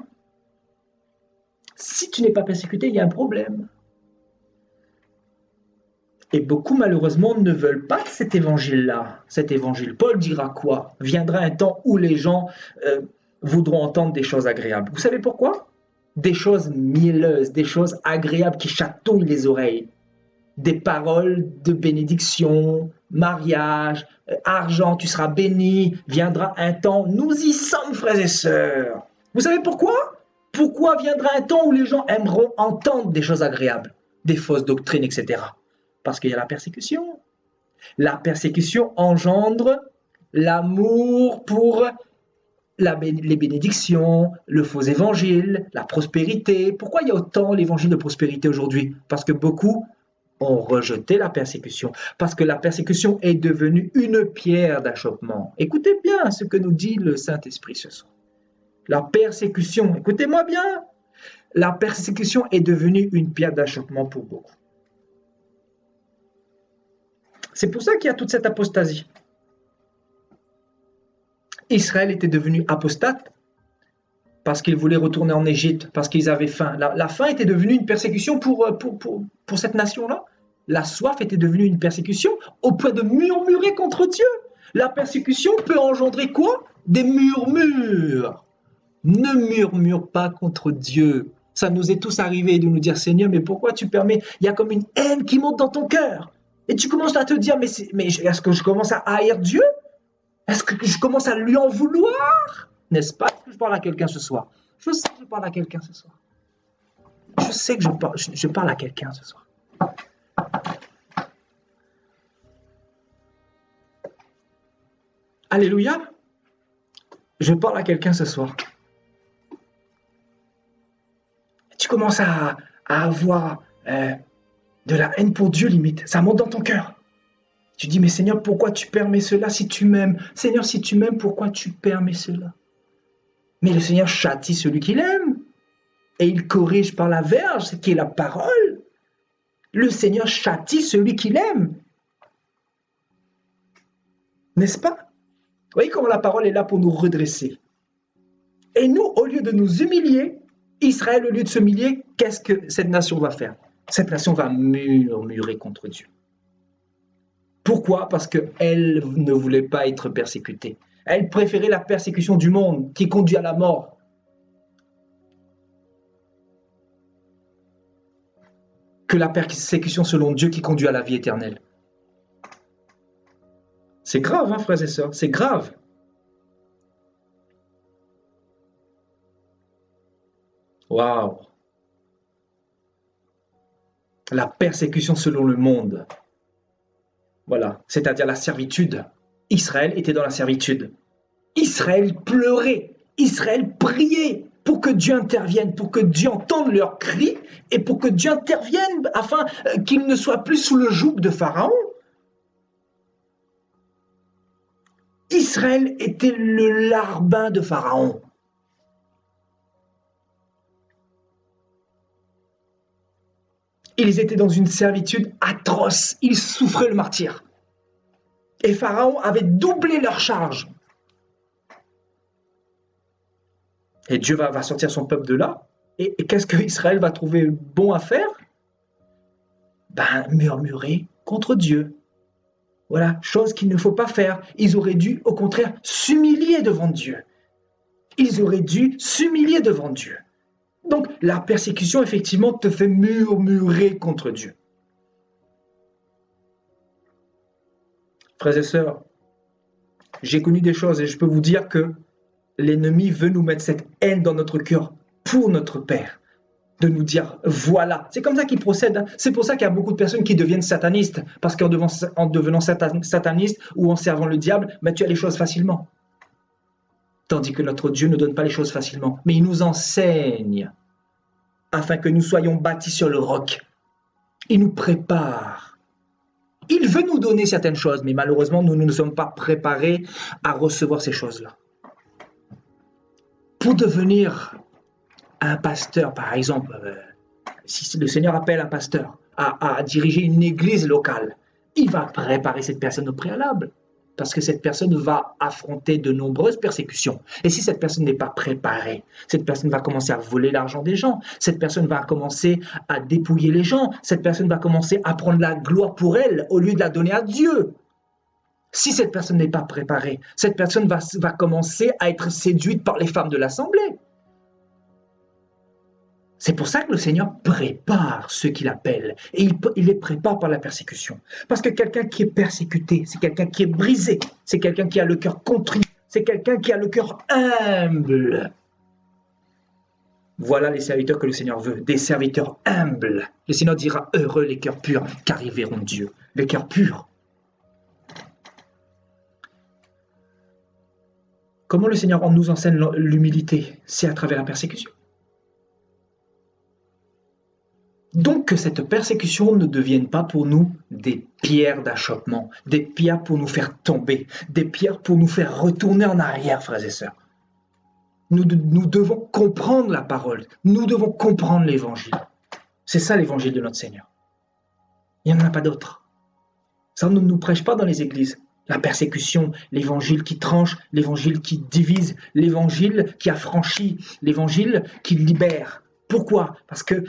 [SPEAKER 1] Si tu n'es pas persécuté, il y a un problème. Et beaucoup, malheureusement, ne veulent pas cet évangile-là, cet évangile. Paul dira quoi? Viendra un temps où les gens voudront entendre des choses agréables. Vous savez pourquoi? Des choses mielleuses, des choses agréables qui chatouillent les oreilles. Des paroles de bénédiction, mariage, argent, tu seras béni, viendra un temps, nous y sommes, frères et sœurs. Vous savez pourquoi? Pourquoi viendra un temps où les gens aimeront entendre des choses agréables, des fausses doctrines, etc. Parce qu'il y a la persécution. La persécution engendre l'amour pour les bénédictions, le faux évangile, la prospérité. Pourquoi il y a autant l'évangile de prospérité aujourd'hui? Parce que beaucoup ont rejeté la persécution, parce que la persécution est devenue une pierre d'achoppement. Écoutez bien ce que nous dit le Saint-Esprit ce soir. La persécution, écoutez-moi bien, la persécution est devenue une pierre d'achoppement pour beaucoup. C'est pour ça qu'il y a toute cette apostasie. Israël était devenu apostate parce qu'ils voulaient retourner en Égypte, parce qu'ils avaient faim. La faim était devenue une persécution pour cette nation-là. La soif était devenue une persécution au point de murmurer contre Dieu. La persécution peut engendrer quoi? Des murmures. Ne murmure pas contre Dieu. Ça nous est tous arrivé de nous dire, Seigneur, mais pourquoi tu permets? Il y a comme une haine qui monte dans ton cœur. Et tu commences à te dire, mais est-ce que je commence à haïr Dieu? Est-ce que je commence à lui en vouloir? N'est-ce pas? Est-ce que je parle à quelqu'un ce soir? Je sais que je parle à quelqu'un ce soir. Je sais que je parle à quelqu'un ce soir. Alléluia. Je parle à quelqu'un ce soir. Tu commences à avoir de la haine pour Dieu limite. Ça monte dans ton cœur. Tu dis, mais Seigneur, pourquoi tu permets cela si tu m'aimes? Seigneur, si tu m'aimes, pourquoi tu permets cela? Mais le Seigneur châtie celui qu'il aime. Et il corrige par la verge, ce qui est la parole. Le Seigneur châtie celui qu'il aime. N'est-ce pas? Vous voyez comment la parole est là pour nous redresser. Et nous, au lieu de nous humilier, Israël, au lieu de s'humilier, qu'est-ce que cette nation va faire? Cette nation va murmurer contre Dieu. Pourquoi? Parce qu'elle ne voulait pas être persécutée. Elle préférait la persécution du monde qui conduit à la mort. Que la persécution selon Dieu qui conduit à la vie éternelle. C'est grave, hein, frères et sœurs, c'est grave. Waouh! La persécution selon le monde. Voilà, c'est-à-dire la servitude. Israël était dans la servitude. Israël pleurait, Israël priait pour que Dieu intervienne, pour que Dieu entende leurs cris et pour que Dieu intervienne afin qu'ils ne soient plus sous le joug de Pharaon. Israël était le larbin de Pharaon. Ils étaient dans une servitude atroce. Ils souffraient le martyre. Et Pharaon avait doublé leur charge. Et Dieu va sortir son peuple de là. Et qu'est-ce qu'Israël va trouver bon à faire? Murmurer contre Dieu. Voilà, chose qu'il ne faut pas faire. Ils auraient dû, au contraire, s'humilier devant Dieu. Ils auraient dû s'humilier devant Dieu. Donc, la persécution, effectivement, te fait murmurer contre Dieu. Frères et sœurs, j'ai connu des choses et je peux vous dire que l'ennemi veut nous mettre cette haine dans notre cœur pour notre Père. De nous dire, voilà. C'est comme ça qu'il procède. C'est pour ça qu'il y a beaucoup de personnes qui deviennent satanistes. Parce qu'en devenant sataniste ou en servant le diable, tu as les choses facilement. Tandis que notre Dieu ne donne pas les choses facilement. Mais il nous enseigne afin que nous soyons bâtis sur le roc. Il nous prépare. Il veut nous donner certaines choses, mais malheureusement, nous ne sommes pas préparés à recevoir ces choses-là. Pour devenir un pasteur, par exemple, si le Seigneur appelle un pasteur à diriger une église locale, il va préparer cette personne au préalable, parce que cette personne va affronter de nombreuses persécutions. Et si cette personne n'est pas préparée, cette personne va commencer à voler l'argent des gens, cette personne va commencer à dépouiller les gens, cette personne va commencer à prendre la gloire pour elle au lieu de la donner à Dieu. Si cette personne n'est pas préparée, cette personne va commencer à être séduite par les femmes de l'assemblée. C'est pour ça que le Seigneur prépare ceux qu'il appelle. Et il les prépare par la persécution. Parce que quelqu'un qui est persécuté, c'est quelqu'un qui est brisé. C'est quelqu'un qui a le cœur contrit. C'est quelqu'un qui a le cœur humble. Voilà les serviteurs que le Seigneur veut. Des serviteurs humbles. Le Seigneur dira, heureux les cœurs purs, car ils verront Dieu. Les cœurs purs. Comment le Seigneur nous enseigne l'humilité? C'est à travers la persécution. Donc que cette persécution ne devienne pas pour nous des pierres d'achoppement, des pierres pour nous faire tomber, des pierres pour nous faire retourner en arrière, frères et sœurs. Nous devons comprendre la parole, nous devons comprendre l'évangile. C'est ça l'évangile de notre Seigneur. Il n'y en a pas d'autre. Ça ne nous prêche pas dans les églises. La persécution, l'évangile qui tranche, l'évangile qui divise, l'évangile qui affranchit, l'évangile qui libère. Pourquoi? Parce que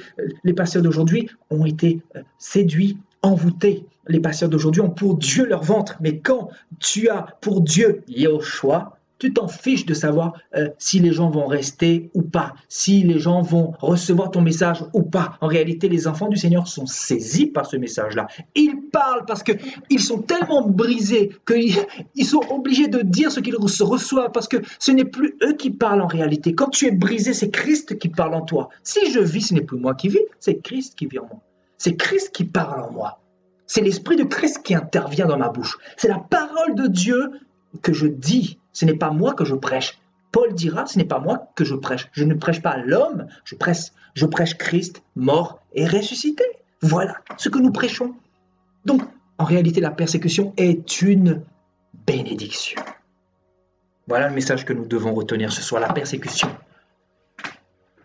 [SPEAKER 1] les pasteurs d'aujourd'hui ont été séduits, envoûtés. Les pasteurs d'aujourd'hui ont pour Dieu leur ventre. Mais quand tu as pour Dieu Yahushua, tu t'en fiches de savoir si les gens vont rester ou pas, si les gens vont recevoir ton message ou pas. En réalité, les enfants du Seigneur sont saisis par ce message-là. Ils parlent parce qu'ils sont tellement brisés qu'ils sont obligés de dire ce qu'ils reçoivent parce que ce n'est plus eux qui parlent en réalité. Quand tu es brisé, c'est Christ qui parle en toi. Si je vis, ce n'est plus moi qui vis, c'est Christ qui vit en moi. C'est Christ qui parle en moi. C'est l'Esprit de Christ qui intervient dans ma bouche. C'est la parole de Dieu que je dis. Ce n'est pas moi que je prêche. Paul dira, ce n'est pas moi que je prêche. Je ne prêche pas l'homme, je prêche Christ mort et ressuscité. Voilà ce que nous prêchons. Donc, en réalité, la persécution est une bénédiction. Voilà le message que nous devons retenir ce soir, la persécution.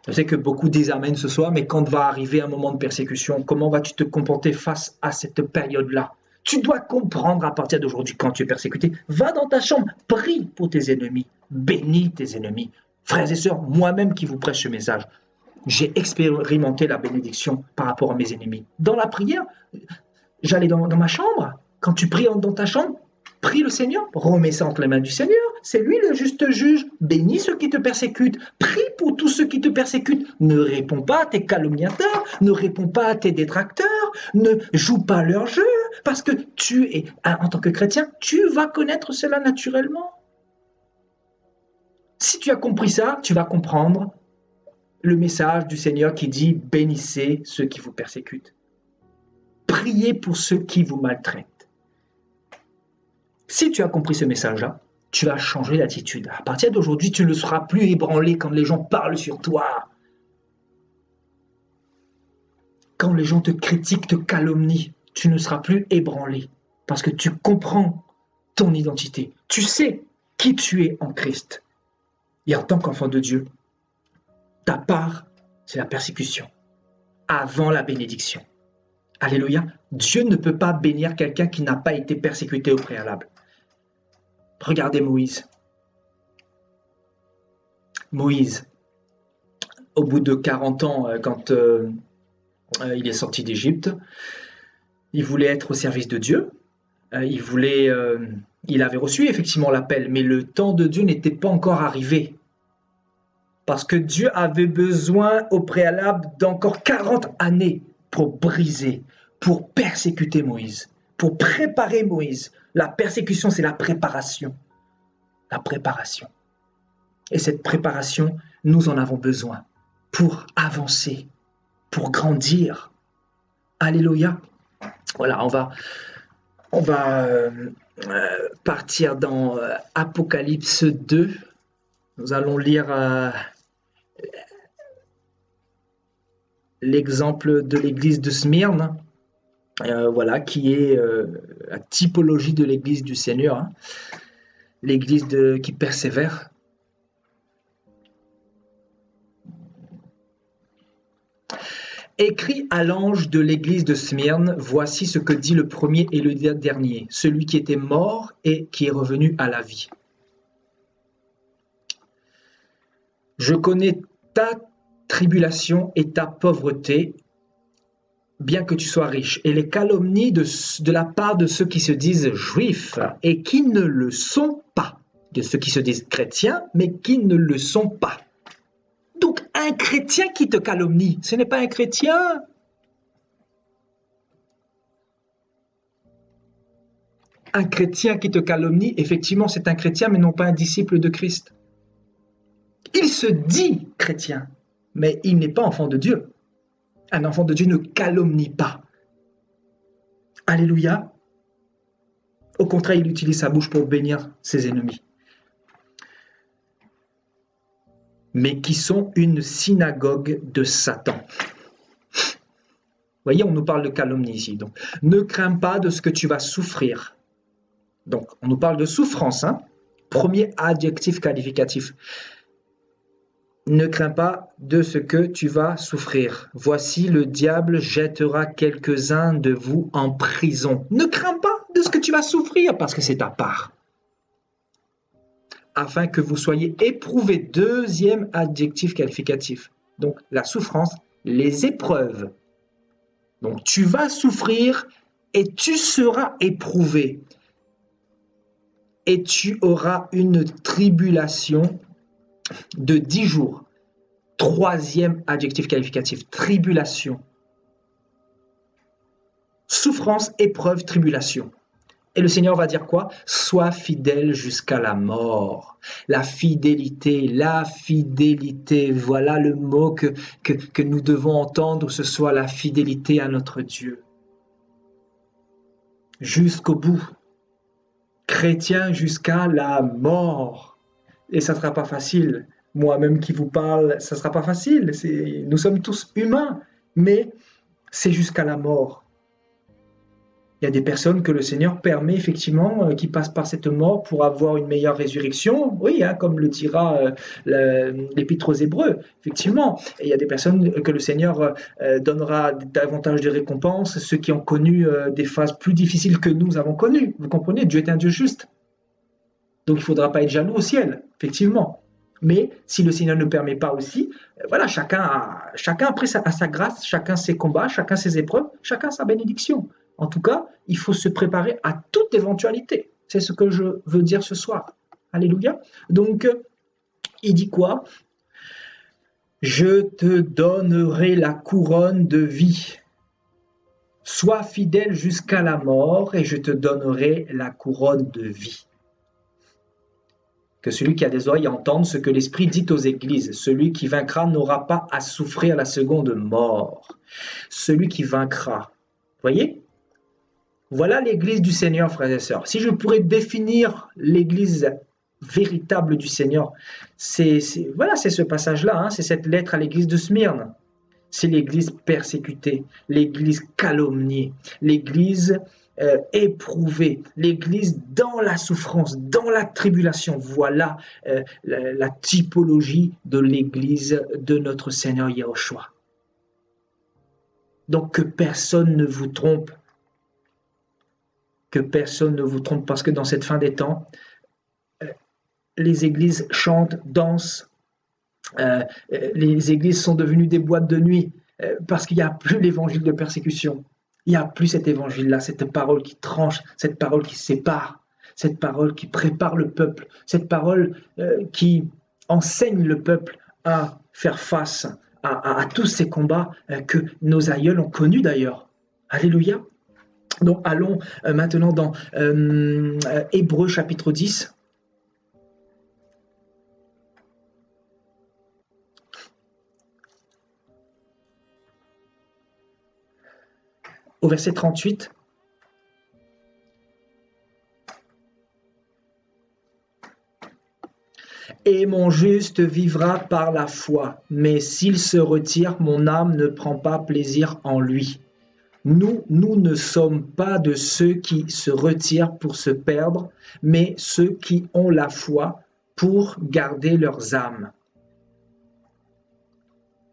[SPEAKER 1] Je sais que beaucoup disent Amen ce soir, mais quand va arriver un moment de persécution, comment vas-tu te comporter face à cette période-là? Tu dois comprendre à partir d'aujourd'hui, quand tu es persécuté, va dans ta chambre, prie pour tes ennemis, bénis tes ennemis. Frères et sœurs, moi-même qui vous prêche ce message, j'ai expérimenté la bénédiction par rapport à mes ennemis. Dans la prière, j'allais dans ma chambre, quand tu pries dans ta chambre, prie le Seigneur, remets ça entre les mains du Seigneur, c'est lui le juste juge, bénis ceux qui te persécutent, prie pour tous ceux qui te persécutent, ne réponds pas à tes calomniateurs, ne réponds pas à tes détracteurs, ne joue pas leur jeu, parce que tu es, en tant que chrétien, tu vas connaître cela naturellement. Si tu as compris ça, tu vas comprendre le message du Seigneur qui dit « Bénissez ceux qui vous persécutent, priez pour ceux qui vous maltraitent ». Si tu as compris ce message-là, tu vas changer d'attitude. À partir d'aujourd'hui, tu ne seras plus ébranlé quand les gens parlent sur toi. Quand les gens te critiquent, te calomnient, tu ne seras plus ébranlé parce que tu comprends ton identité. Tu sais qui tu es en Christ. Et en tant qu'enfant de Dieu, ta part, c'est la persécution avant la bénédiction. Alléluia. Dieu ne peut pas bénir quelqu'un qui n'a pas été persécuté au préalable. Regardez Moïse. Moïse, au bout de 40 ans, quand il est sorti d'Égypte, il voulait être au service de Dieu. Il avait reçu effectivement l'appel, mais le temps de Dieu n'était pas encore arrivé. Parce que Dieu avait besoin au préalable d'encore 40 années pour briser, pour persécuter Moïse, pour préparer Moïse. La persécution, c'est la préparation. La préparation. Et cette préparation, nous en avons besoin pour avancer, pour grandir. Alléluia. Voilà, on va partir dans Apocalypse 2. Nous allons lire l'exemple de l'église de Smyrne, voilà, qui est la typologie de l'église du Seigneur, hein, l'église qui persévère. Écrit à l'ange de l'église de Smyrne, voici ce que dit le premier et le dernier, celui qui était mort et qui est revenu à la vie. Je connais ta tribulation et ta pauvreté, bien que tu sois riche, et les calomnies de la part de ceux qui se disent juifs et qui ne le sont pas, de ceux qui se disent chrétiens, mais qui ne le sont pas. Donc, un chrétien qui te calomnie, ce n'est pas un chrétien. Un chrétien qui te calomnie, effectivement, c'est un chrétien, mais non pas un disciple de Christ. Il se dit chrétien, mais il n'est pas enfant de Dieu. Un enfant de Dieu ne calomnie pas. Alléluia. Au contraire, il utilise sa bouche pour bénir ses ennemis. Mais qui sont une synagogue de Satan. Vous voyez, on nous parle de calomnie ici. Donc, ne crains pas de ce que tu vas souffrir. Donc, on nous parle de souffrance. Hein? Premier adjectif qualificatif. Ne crains pas de ce que tu vas souffrir. Voici, le diable jettera quelques-uns de vous en prison. Ne crains pas de ce que tu vas souffrir, parce que c'est ta part. Afin que vous soyez éprouvés. Deuxième adjectif qualificatif. Donc, la souffrance, les épreuves. Donc, tu vas souffrir et tu seras éprouvé. Et tu auras une tribulation de 10 jours. Troisième adjectif qualificatif, tribulation. Souffrance, épreuve, tribulation. Et le Seigneur va dire quoi? Sois fidèle jusqu'à la mort. La fidélité, voilà le mot que nous devons entendre, ce soit la fidélité à notre Dieu. Jusqu'au bout. Chrétien jusqu'à la mort. Et ça ne sera pas facile. Moi-même qui vous parle, ça ne sera pas facile. Nous sommes tous humains, mais c'est jusqu'à la mort. Il y a des personnes que le Seigneur permet effectivement qui passent par cette mort pour avoir une meilleure résurrection, oui, hein, comme le dira l'Épître aux Hébreux, effectivement. Et il y a des personnes que le Seigneur donnera davantage de récompenses, ceux qui ont connu des phases plus difficiles que nous avons connues. Vous comprenez, Dieu est un Dieu juste. Donc il ne faudra pas être jaloux au ciel, effectivement. Mais si le Seigneur ne permet pas aussi, voilà, chacun après a sa grâce, chacun ses combats, chacun ses épreuves, chacun sa bénédiction. En tout cas, il faut se préparer à toute éventualité. C'est ce que je veux dire ce soir. Alléluia. Donc, il dit quoi? Je te donnerai la couronne de vie. Sois fidèle jusqu'à la mort et je te donnerai la couronne de vie. Que celui qui a des oreilles entende ce que l'Esprit dit aux églises. Celui qui vaincra n'aura pas à souffrir la seconde mort. Celui qui vaincra. Voyez? Voilà l'église du Seigneur, frères et sœurs. Si je pourrais définir l'église véritable du Seigneur, c'est ce passage-là, hein, c'est cette lettre à l'église de Smyrne. C'est l'église persécutée, l'église calomniée, l'église éprouvée, l'église dans la souffrance, dans la tribulation. Voilà la typologie de l'église de notre Seigneur Yahushua. Donc que personne ne vous trompe. Que personne ne vous trompe, parce que dans cette fin des temps, les églises chantent, dansent, les églises sont devenues des boîtes de nuit, parce qu'il n'y a plus l'évangile de persécution. Il n'y a plus cet évangile-là, cette parole qui tranche, cette parole qui sépare, cette parole qui prépare le peuple, cette parole qui enseigne le peuple à faire face à tous ces combats que nos aïeuls ont connus d'ailleurs. Alléluia. Donc allons maintenant dans Hébreux chapitre 10. Au verset 38. Et mon juste vivra par la foi, mais s'il se retire, mon âme ne prend pas plaisir en lui. Nous ne sommes pas de ceux qui se retirent pour se perdre, mais ceux qui ont la foi pour garder leurs âmes.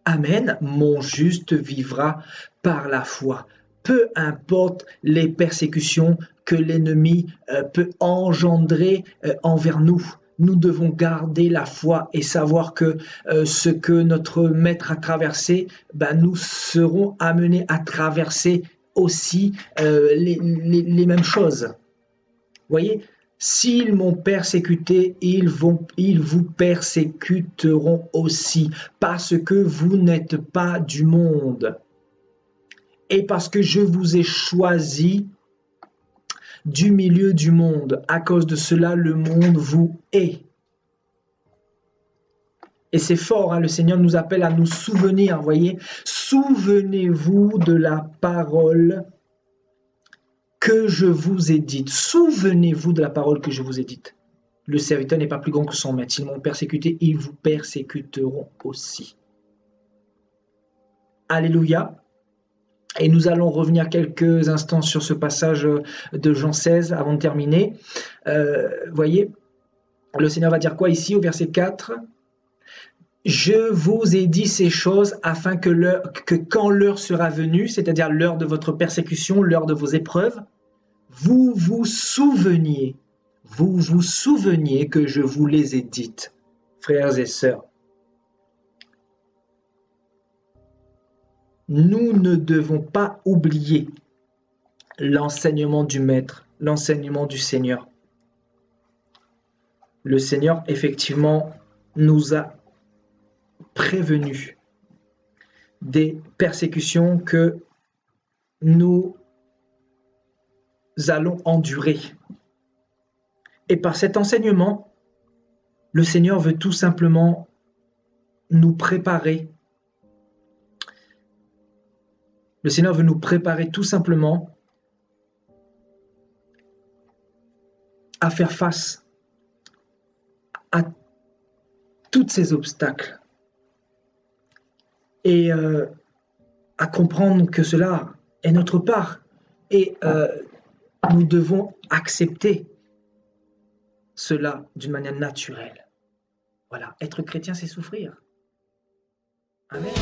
[SPEAKER 1] Amen, mon juste vivra par la foi. Peu importe les persécutions que l'ennemi peut engendrer envers nous, nous devons garder la foi et savoir que ce que notre maître a traversé, nous serons amenés à traverser aussi les mêmes choses. Vous voyez, s'ils m'ont persécuté, ils vous persécuteront aussi, parce que vous n'êtes pas du monde. Et parce que je vous ai choisi du milieu du monde. À cause de cela, le monde vous hait. Et c'est fort, hein, le Seigneur nous appelle à nous souvenir, voyez. Souvenez-vous de la parole que je vous ai dite. Souvenez-vous de la parole que je vous ai dite. Le serviteur n'est pas plus grand que son maître. S'ils m'ont persécuté, ils vous persécuteront aussi. Alléluia. Et nous allons revenir quelques instants sur ce passage de Jean 16 avant de terminer. Voyez, le Seigneur va dire quoi ici au verset 4 ? Je vous ai dit ces choses afin que quand l'heure sera venue, c'est-à-dire l'heure de votre persécution, l'heure de vos épreuves, vous vous souveniez que je vous les ai dites, frères et sœurs. Nous ne devons pas oublier l'enseignement du Maître, l'enseignement du Seigneur. Le Seigneur, effectivement, nous a prévenus des persécutions que nous allons endurer. Et par cet enseignement, le Seigneur veut tout simplement nous préparer. Le Seigneur veut nous préparer tout simplement à faire face à tous ces obstacles et à comprendre que cela est notre part et nous devons accepter cela d'une manière naturelle. Voilà, être chrétien, c'est souffrir. Amen.